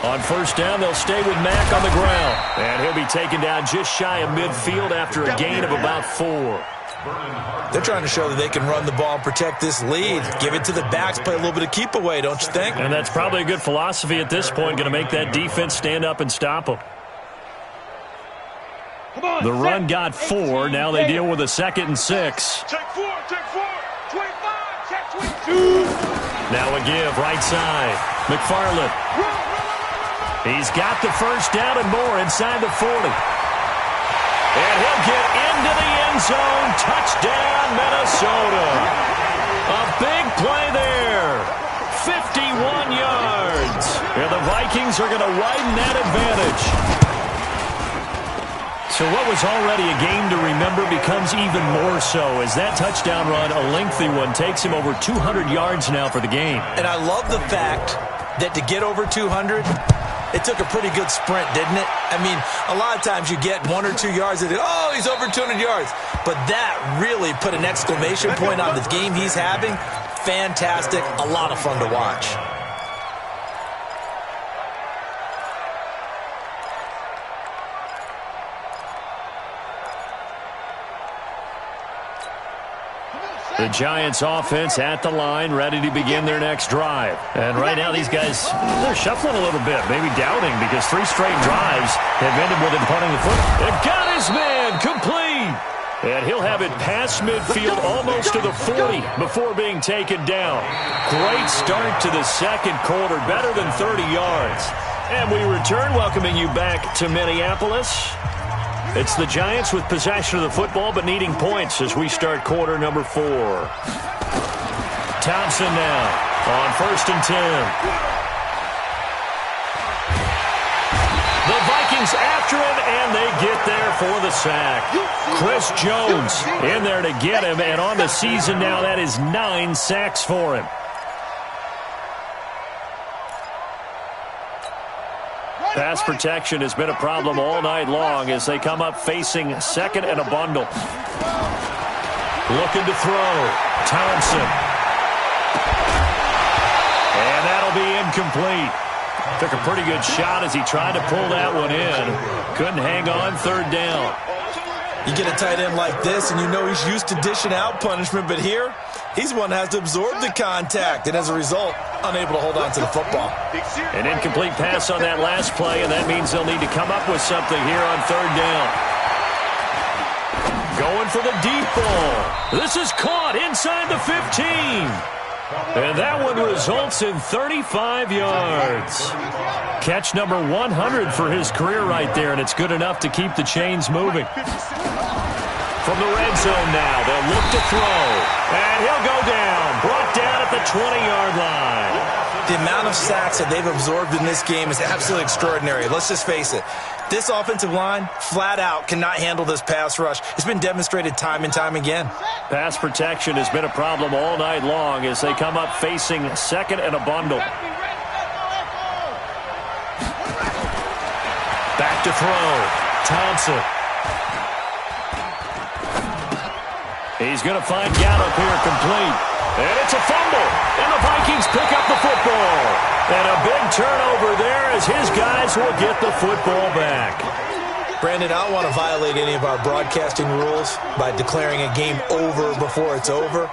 On 1st down, they'll stay with Mack on the ground. And he'll be taken down just shy of midfield after a gain of about 4. They're trying to show that they can run the ball and protect this lead. Give it to the backs, play a little bit of keep away, don't you think? And that's probably a good philosophy at this point, going to make that defense stand up and stop them. The run got 4. Now they deal with a 2nd and 6. Check 4. 25. Check 22. Now a give, right side. McFarland. He's got the first down and more inside the 40. And he'll get into the end zone. Touchdown, Minnesota. A big play there. 51 yards. And the Vikings are going to widen that advantage. So what was already a game to remember becomes even more so as that touchdown run, a lengthy one, takes him over 200 yards now for the game. And I love the fact that to get over 200, it took a pretty good sprint, didn't it? I mean, a lot of times you get 1 or 2 yards and oh, he's over 200 yards. But that really put an exclamation point on the game he's having. Fantastic. A lot of fun to watch. The Giants offense at the line, ready to begin their next drive. And right now these guys, they're shuffling a little bit, maybe doubting, because 3 straight drives have ended with him punting the football. It got his man complete. And he'll have it past midfield almost to the 40 before being taken down. Great start to the second quarter, better than 30 yards. And we return, welcoming you back to Minneapolis. It's the Giants with possession of the football but needing points as we start quarter number 4. Thompson now on 1st and 10. The Vikings after him, and they get there for the sack. Chris Jones in there to get him, and on the season now, that is 9 sacks for him. Pass protection has been a problem all night long as they come up facing second and a bundle. Looking to throw. Thompson. And that'll be incomplete. Took a pretty good shot as he tried to pull that one in. Couldn't hang on, 3rd down. You get a tight end like this, and you know he's used to dishing out punishment, but here, he's one that has to absorb the contact, and as a result, unable to hold on to the football. An incomplete pass on that last play, and that means they'll need to come up with something here on 3rd down. Going for the deep ball. This is caught inside the 15. And that one results in 35 yards. Catch number 100 for his career right there, and it's good enough to keep the chains moving. From the red zone now, they'll look to throw. And he'll go down, brought down at the 20-yard line. The amount of sacks that they've absorbed in this game is absolutely extraordinary. Let's just face it. This offensive line, flat out, cannot handle this pass rush. It's been demonstrated time and time again. Pass protection has been a problem all night long as they come up facing second and a bundle. Back to throw. Thompson. He's going to find Gallup here complete. And it's a fumble. And the Vikings pick up the football. And a big turnover there as his guys will get the football back. Brandon, I don't want to violate any of our broadcasting rules by declaring a game over before it's over.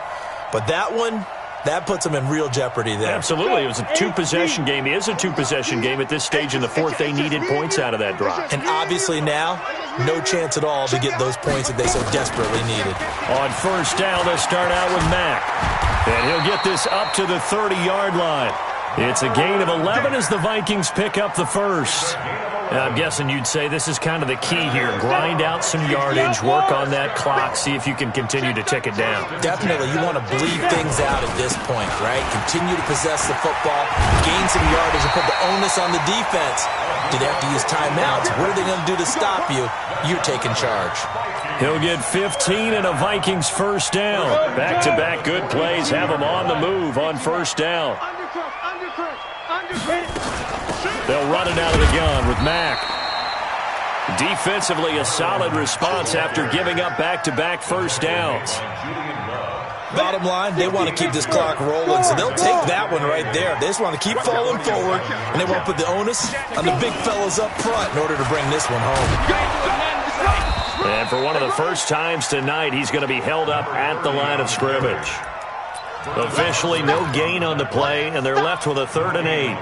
But that one, that puts them in real jeopardy there. Absolutely. It was a 2-possession game. It is a 2-possession game at this stage in the 4th. They needed points out of that drive. And obviously now, no chance at all to get those points that they so desperately needed. On 1st down, they'll start out with Mack. And he'll get this up to the 30-yard line. It's a gain of 11 as the Vikings pick up the 1st. I'm guessing you'd say this is kind of the key here. Grind out some yardage, work on that clock, see if you can continue to tick it down. Definitely. You want to bleed things out at this point, right? Continue to possess the football, gain some yardage, and put the onus on the defense. Do they have to use timeouts? What are they going to do to stop you? You're taking charge. He'll get 15 and a Vikings 1st down. Back-to-back good plays have him on the move on 1st down. They'll run it out of the gun with Mack. Defensively, a solid response after giving up back-to-back 1st downs. Bottom line, they want to keep this clock rolling, so they'll take that one right there. They just want to keep falling forward, and they want to put the onus on the big fellas up front in order to bring this one home. And for one of the first times tonight, he's going to be held up at the line of scrimmage. Officially, no gain on the play, and they're left with a 3rd and 8.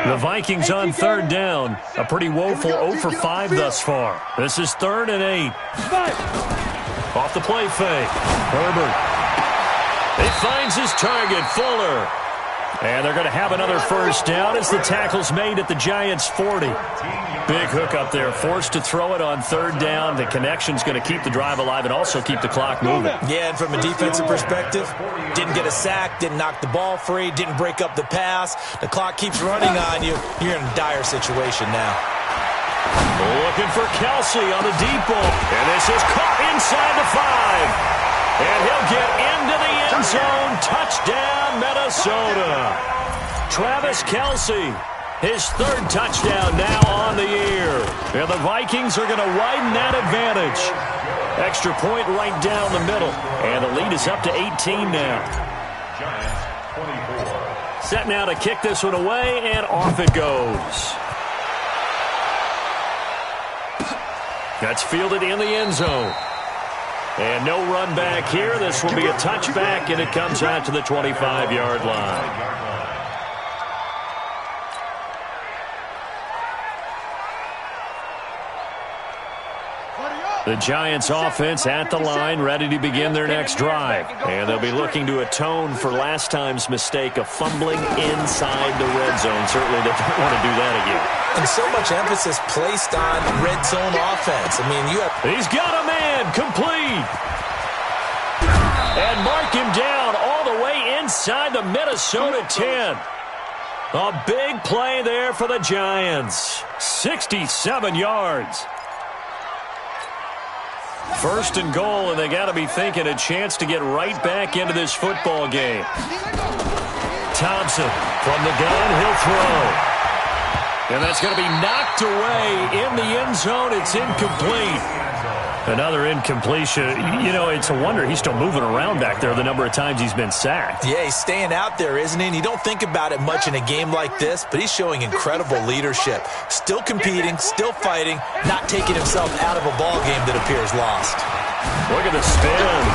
The Vikings on 3rd down. A pretty woeful 0 for 5 thus far. This is 3rd and 8. Off the play fake. Herbert. He finds his target, Fuller. And they're going to have another 1st down as the tackle's made at the Giants' 40. Big hook up there, forced to throw it on 3rd down. The connection's going to keep the drive alive and also keep the clock moving. Yeah, and from a defensive perspective, didn't get a sack, didn't knock the ball free, didn't break up the pass. The clock keeps running on you. You're in a dire situation now. Looking for Kelsey on the deep ball. And this is caught inside the 5. And he'll get into the end zone. Touchdown, Minnesota. Travis Kelsey. His 3rd touchdown now on the year. And the Vikings are going to widen that advantage. Extra point right down the middle. And the lead is up to 18 now. Set now to kick this one away, and off it goes. That's fielded in the end zone. And no run back here. This will be a touchback, and it comes out to the 25-yard line. The Giants offense at the line, ready to begin their next drive. And they'll be looking to atone for last time's mistake of fumbling inside the red zone. Certainly they don't want to do that again. And so much emphasis placed on red zone offense. I mean, you have... He's got a man, complete. And mark him down all the way inside the Minnesota 10. A big play there for the Giants. 67 yards. First and goal, and they got to be thinking a chance to get right back into this football game. Thompson from the gun, he'll throw. And that's going to be knocked away in the end zone. It's incomplete. Another incompletion. You know, it's a wonder he's still moving around back there the number of times he's been sacked. Yeah, he's staying out there, isn't he? And you don't think about it much in a game like this, but he's showing incredible leadership. Still competing, still fighting, not taking himself out of a ball game that appears lost. Look at the spin.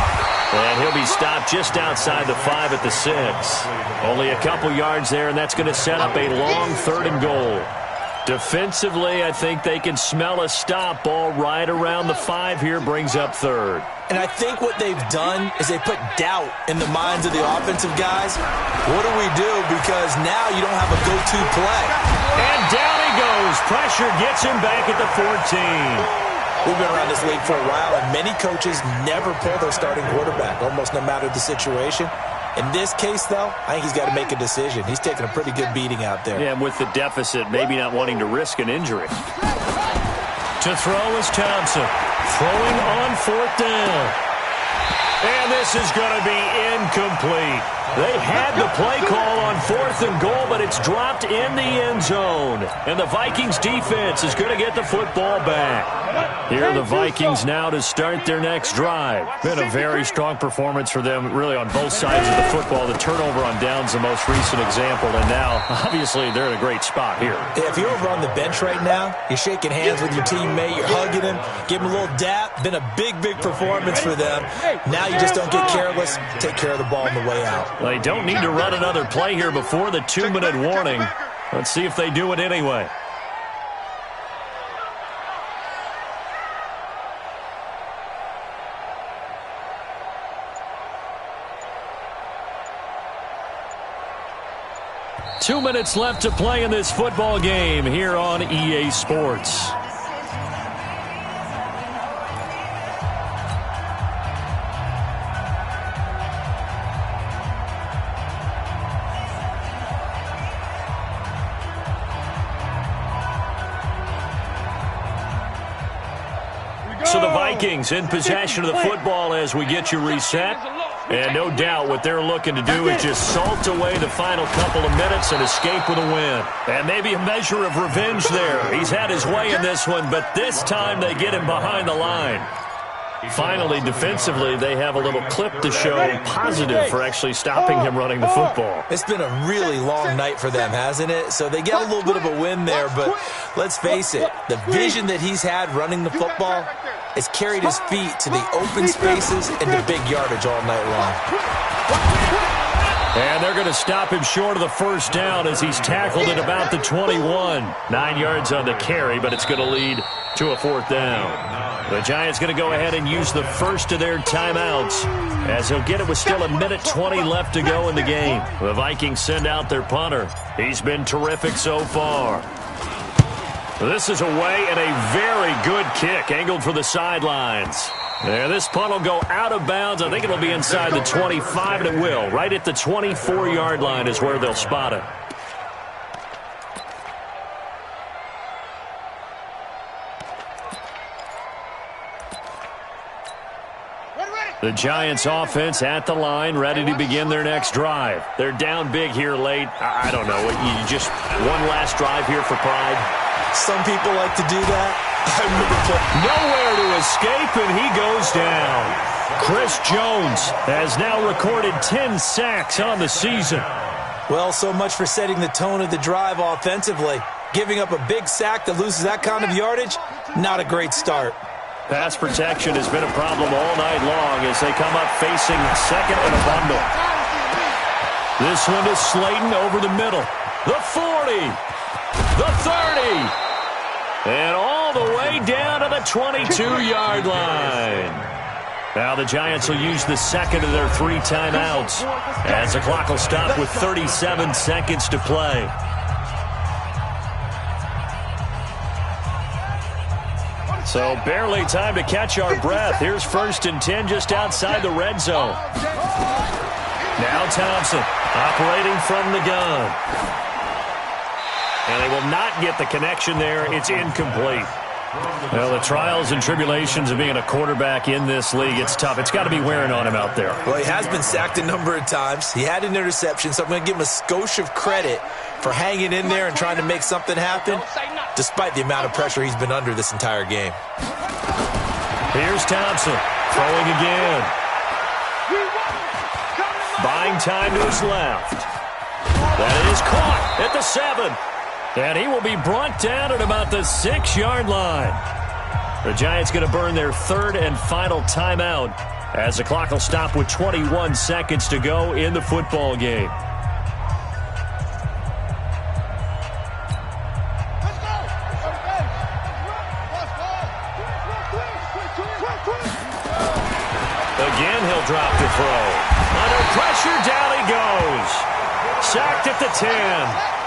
And he'll be stopped just outside the 5 at the 6. Only a couple yards there, and that's going to set up a long 3rd and goal. Defensively, I think they can smell a stop ball right around the 5 here, brings up 3rd. And I think what they've done is they put doubt in the minds of the offensive guys. What do we do? Because now you don't have a go-to play. And down he goes. Pressure gets him back at the 14. We've been around this league for a while, and many coaches never pull their starting quarterback, almost no matter the situation. In this case, though, I think he's got to make a decision. He's taking a pretty good beating out there. Yeah, and with the deficit, maybe not wanting to risk an injury. To throw is Thompson. Throwing on 4th down. And this is going to be incomplete. They had the play call on 4th and goal, but it's dropped in the end zone. And the Vikings defense is going to get the football back. Here are the Vikings now to start their next drive. Been a very strong performance for them, really, on both sides of the football. The turnover on downs, the most recent example. And now, obviously, they're in a great spot here. Yeah, if you're over on the bench right now, you're shaking hands with your teammate, you're hugging him, give him a little dap. Been a big, big performance for them. Now you just don't get careless. Take care of the ball on the way out. They don't need to run another play here before the 2-minute warning. Let's see if they do it anyway. Two minutes left to play in this football game here on EA Sports. So the Vikings in possession of the football as we get you reset. And no doubt what they're looking to do is just salt away the final couple of minutes and escape with a win. And maybe a measure of revenge there. He's had his way in this one, but this time they get him behind the line. Finally, defensively, they have a little clip to show positive for actually stopping him running the football. It's been a really long night for them, hasn't it? So they get a little bit of a win there, but let's face it, the vision that he's had running the football has carried his feet to the open spaces and the big yardage all night long. And they're going to stop him short of the first down as he's tackled at about the 21. 9 yards on the carry, but it's going to lead to a 4th down. The Giants going to go ahead and use the first of their timeouts as he'll get it with still 1:20 left to go in the game. The Vikings send out their punter. He's been terrific so far. This is away and a very good kick angled for the sidelines. There, this punt will go out of bounds. I think it'll be inside the 25, and it will. Right at the 24-yard line is where they'll spot it. The Giants offense at the line, ready to begin their next drive. They're down big here late. I don't know. You just one last drive here for pride. Some people like to do that. Nowhere to escape, and he goes down. Chris Jones has now recorded 10 sacks on the season. Well, so much for setting the tone of the drive offensively. Giving up a big sack that loses that kind of yardage, not a great start. Pass protection has been a problem all night long as they come up facing second and a bundle. This one is Slayton over the middle. The 40. The 30. And all the way down to the 22-yard line. Now the Giants will use the second of their 3 timeouts as the clock will stop with 37 seconds to play. So barely time to catch our breath. Here's 1st and 10 just outside the red zone. Now Thompson operating from the gun. And they will not get the connection there. It's incomplete. Well, the trials and tribulations of being a quarterback in this league, it's tough. It's got to be wearing on him out there. Well, he has been sacked a number of times. He had an interception, so I'm going to give him a skosh of credit for hanging in there and trying to make something happen, despite the amount of pressure he's been under this entire game. Here's Thompson throwing again. Buying time to his left. That is caught at the 7. And he will be brought down at about the 6-yard line. The Giants going to burn their 3rd and final timeout as the clock will stop with 21 seconds to go in the football game. Again, he'll drop the throw. Under pressure, down he goes. Sacked at the 10.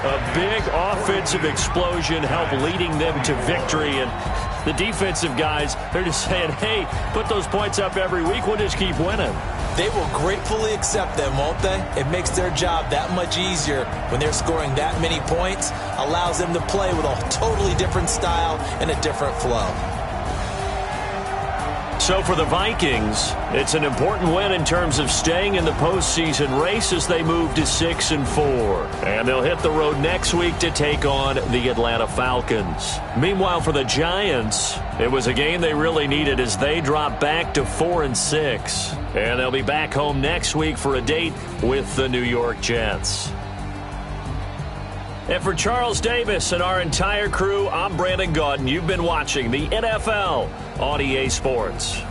A big offensive explosion helped leading them to victory. And the defensive guys, they're just saying, hey, put those points up every week. We'll just keep winning. They will gratefully accept them, won't they? It makes their job that much easier when they're scoring that many points. Allows them to play with a totally different style and a different flow. So for the Vikings, it's an important win in terms of staying in the postseason race as they move to 6-4. And they'll hit the road next week to take on the Atlanta Falcons. Meanwhile, for the Giants, it was a game they really needed as they drop back to 4-6. And they'll be back home next week for a date with the New York Jets. And for Charles Davis and our entire crew, I'm Brandon Gaudin. You've been watching the NFL on EA Sports.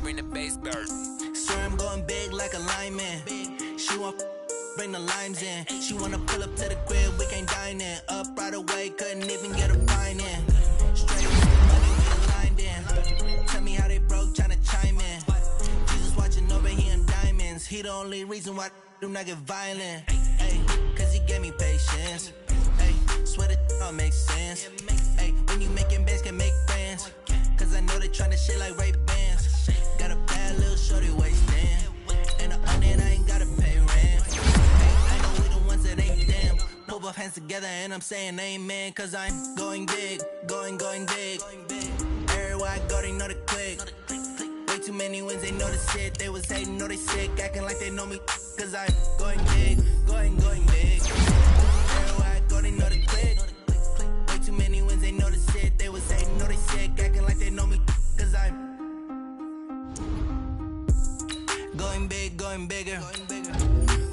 bring the bass burst. Swear I'm going big like a lineman. She want bring the limes in. She wanna pull up to the crib, we can't dine in. Up right away, couldn't even get a fine in. Straight with the money, we aligned in. Tell me how they broke, tryna chime in. Jesus watching over, he in diamonds. He the only reason why I do not get violent. Ay, cause he gave me patience. Ay, swear that all makes sense. Ay, when you making bands, can make friends. Cause I know they tryna shit like Ray-Bans. Got a bad little shorty wasting. And the onion, I ain't gotta pay rent. I know we the ones that ain't them. Pull both hands together and I'm saying amen. Cause I'm going big, going big. Everywhere I go, they know the click. Way too many wins, they know the shit. They was hating, know they sick, acting like they know me. Cause I'm going big, going big. Everywhere I go, they know the click. Way too many wins, they know the shit. They was hating, know they sick, acting like they know me. Cause I'm going big, going bigger.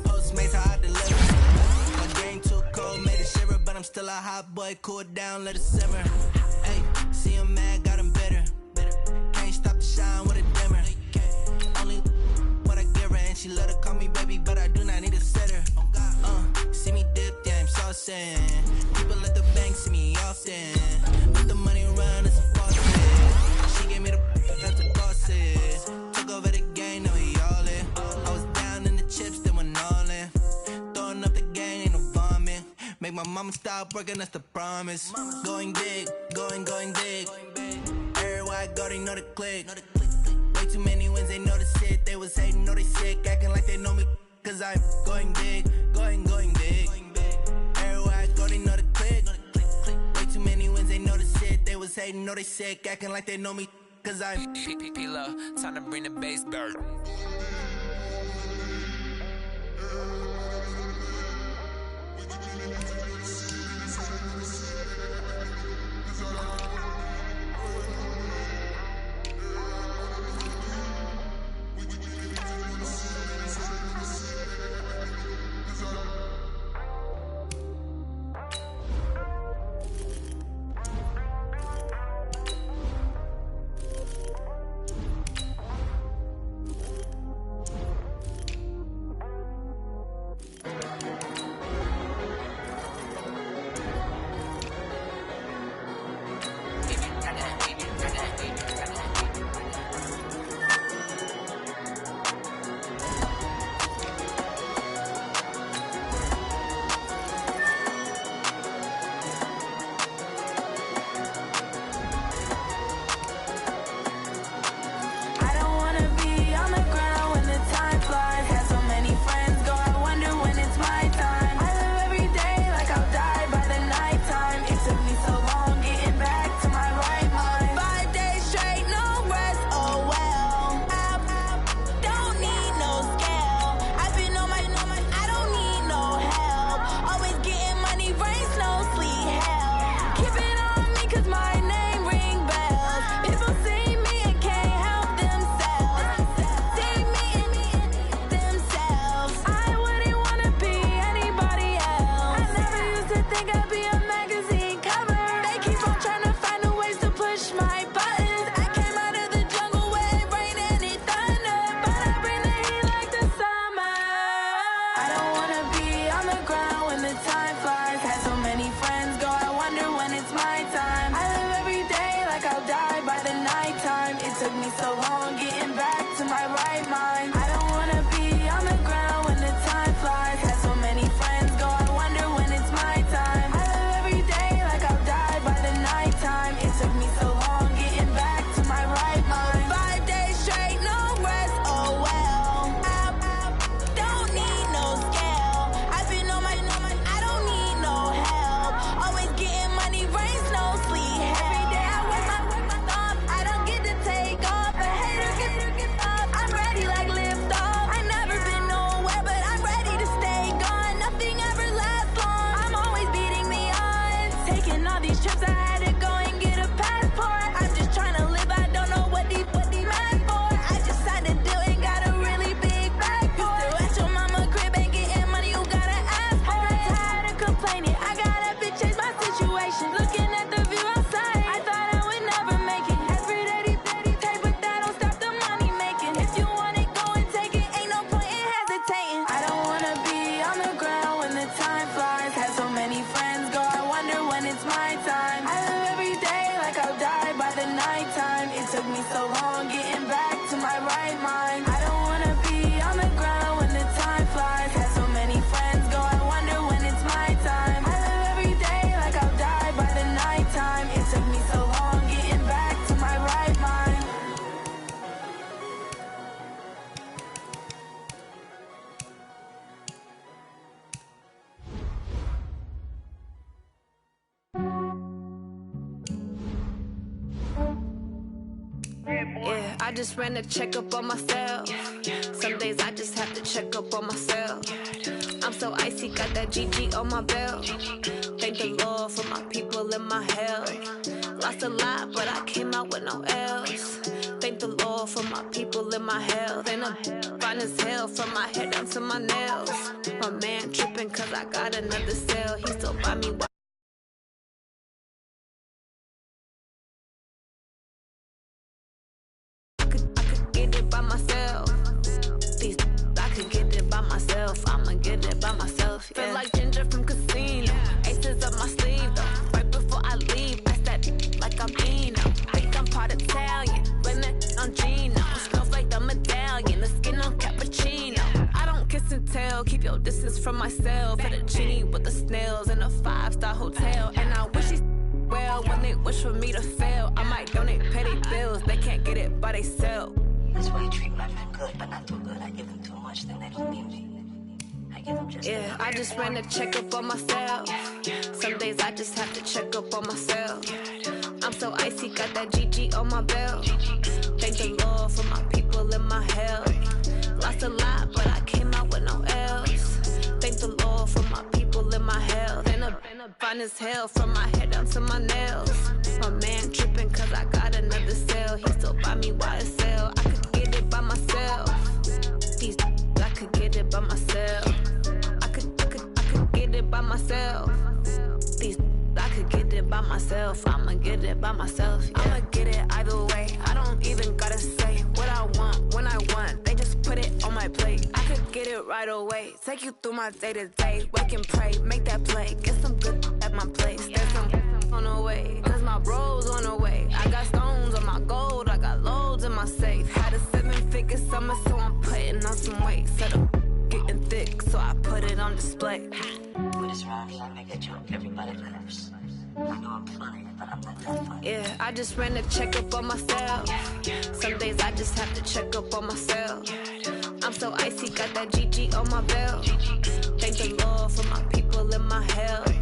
Postmates, how I deliver. My game too cold, made it shiver. But I'm still a hot boy, cool it down, let it simmer. Hey, see him mad, got him bitter. Can't stop the shine with a dimmer. Only what I give her, and she love to call me baby, but I do not need a sitter. See me dip, yeah, I'm saucing. People at the bank see me often. Let the money run, it's a faucet. She gave me the that's the bosses. Took over the game, now we all in. I was down in the chips, then went all in. Throwing up the gang, ain't no vomit. Make my mama stop working, that's the promise. Going big, going big. Everywhere I go, they know the click. Way too many wins, they know the shit. They was hating, know they sick, acting like they know me. Cause I'm going big, going big. Everywhere I go, they know the click. Way too many wins, they know the shit. They was hating, know they sick, acting like they know me. Cause I'm P-P-P-Lo, time to bring the bass burst. Lift off. Yeah, I just ran a checkup on myself. Some days I just have to check up on myself. I'm so icy, got that GG on my belt. Thank the Lord for my people and my health. Lost a lot, but I came out with no L's. Thank the Lord for my people and my health. And I'm fine as hell from my head down to my nails. My man tripping cause I got another cell. He still buy me I could get it by myself. I could get it by myself. I'ma get it by myself. Yeah. Feel like Ginger from Casino. Aces up my sleeve though. Right before I leave, I that like I'm Eno. Think I'm part Italian. Blame it on Gino. Smells like the medallion. The skin on cappuccino. I don't kiss and tell. Keep your distance from myself. At a genie with the snails in a 5-star hotel. And I wish he's well when they wish for me to fail. I might donate petty bills. They can't get it by they sell. That's why you treat my men good, but not too good. I give them too much, then they don't need me. I give them just yeah, I just ran a checkup on myself. Some days I just have to check up on myself. I'm so icy, got that GG on my belt. Thank the Lord for my people and my health. Lost a lot, but I came out with no L's. Thank the Lord for my people and my health. And I'm fine as hell from my head down to my nails. My man tripping cause I got another cell. He still buy me YSL. I could get it by myself. I could get it by myself. I could get it by myself. I could get it by myself. I'ma get it by myself. Yeah. I'ma get it either way. I don't even gotta say what I want when I want. They just put it on my plate. I could get it right away. Take you through my day to day. Wake and pray, make that play. Get some good at my place. There's some on the way, cause my bro's on the way. I got stones on my gold. I got loads in my safe. Had a 7-figure summer, so I'm putting on some weight. Set up getting thick, so I put it on display. With this round, I make a joke, everybody laughs. I know I'm funny, but I'm not that funny. Yeah, I just ran a checkup on myself. Some days I just have to check up on myself. I'm so icy, got that GG on my belt. Thank the Lord for my people and my health.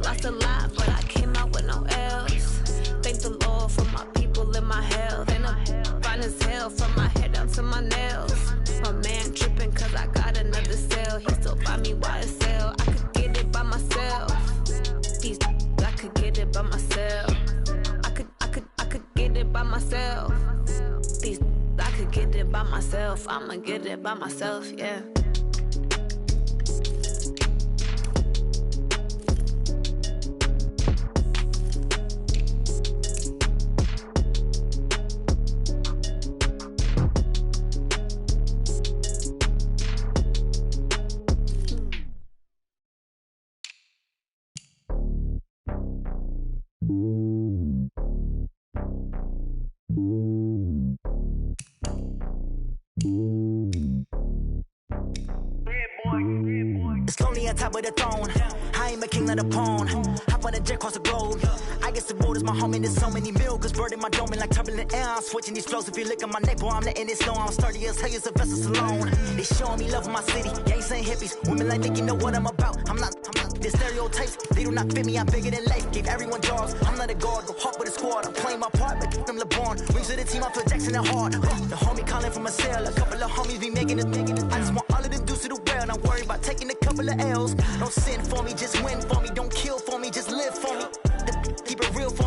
Lost a lot, but I came out with no L's. Thank the Lord for my people and my health. And I'm fine as hell from my head down to my nails. My man tripping cause I got another cell. He still buy me YSL. I could get it by myself. I could get it by myself. I could get it by myself. I could get it by myself. I'ma get it by myself, yeah. It's lonely on top of the throne. I ain't a king, not a pawn. Hop on a jet across the globe. I guess the road is my home and there's so many milkers birding my dome like turbulent air. I'm switching these flows. If you look at my neck, boy, I'm letting it slow. I'm sturdy as hell, as a vessel alone. They showing me love in my city. Gangs ain't hippies. Women like Nicky know what I'm about. I'm not the stereotypes. They do not fit me. I'm bigger than life. Gave everyone jobs. I'm not a guard. Go hard with a squad. I'm playing my part, but them LeBron. Rings to the team. I feel Jackson and hard. The homie calling from a cell. A couple of homies be making it. I just want all of them dudes to the well. Not worried about taking a couple of L's. Don't sin for me, just win for me. Don't kill for me, just live for me. Keep it real for me.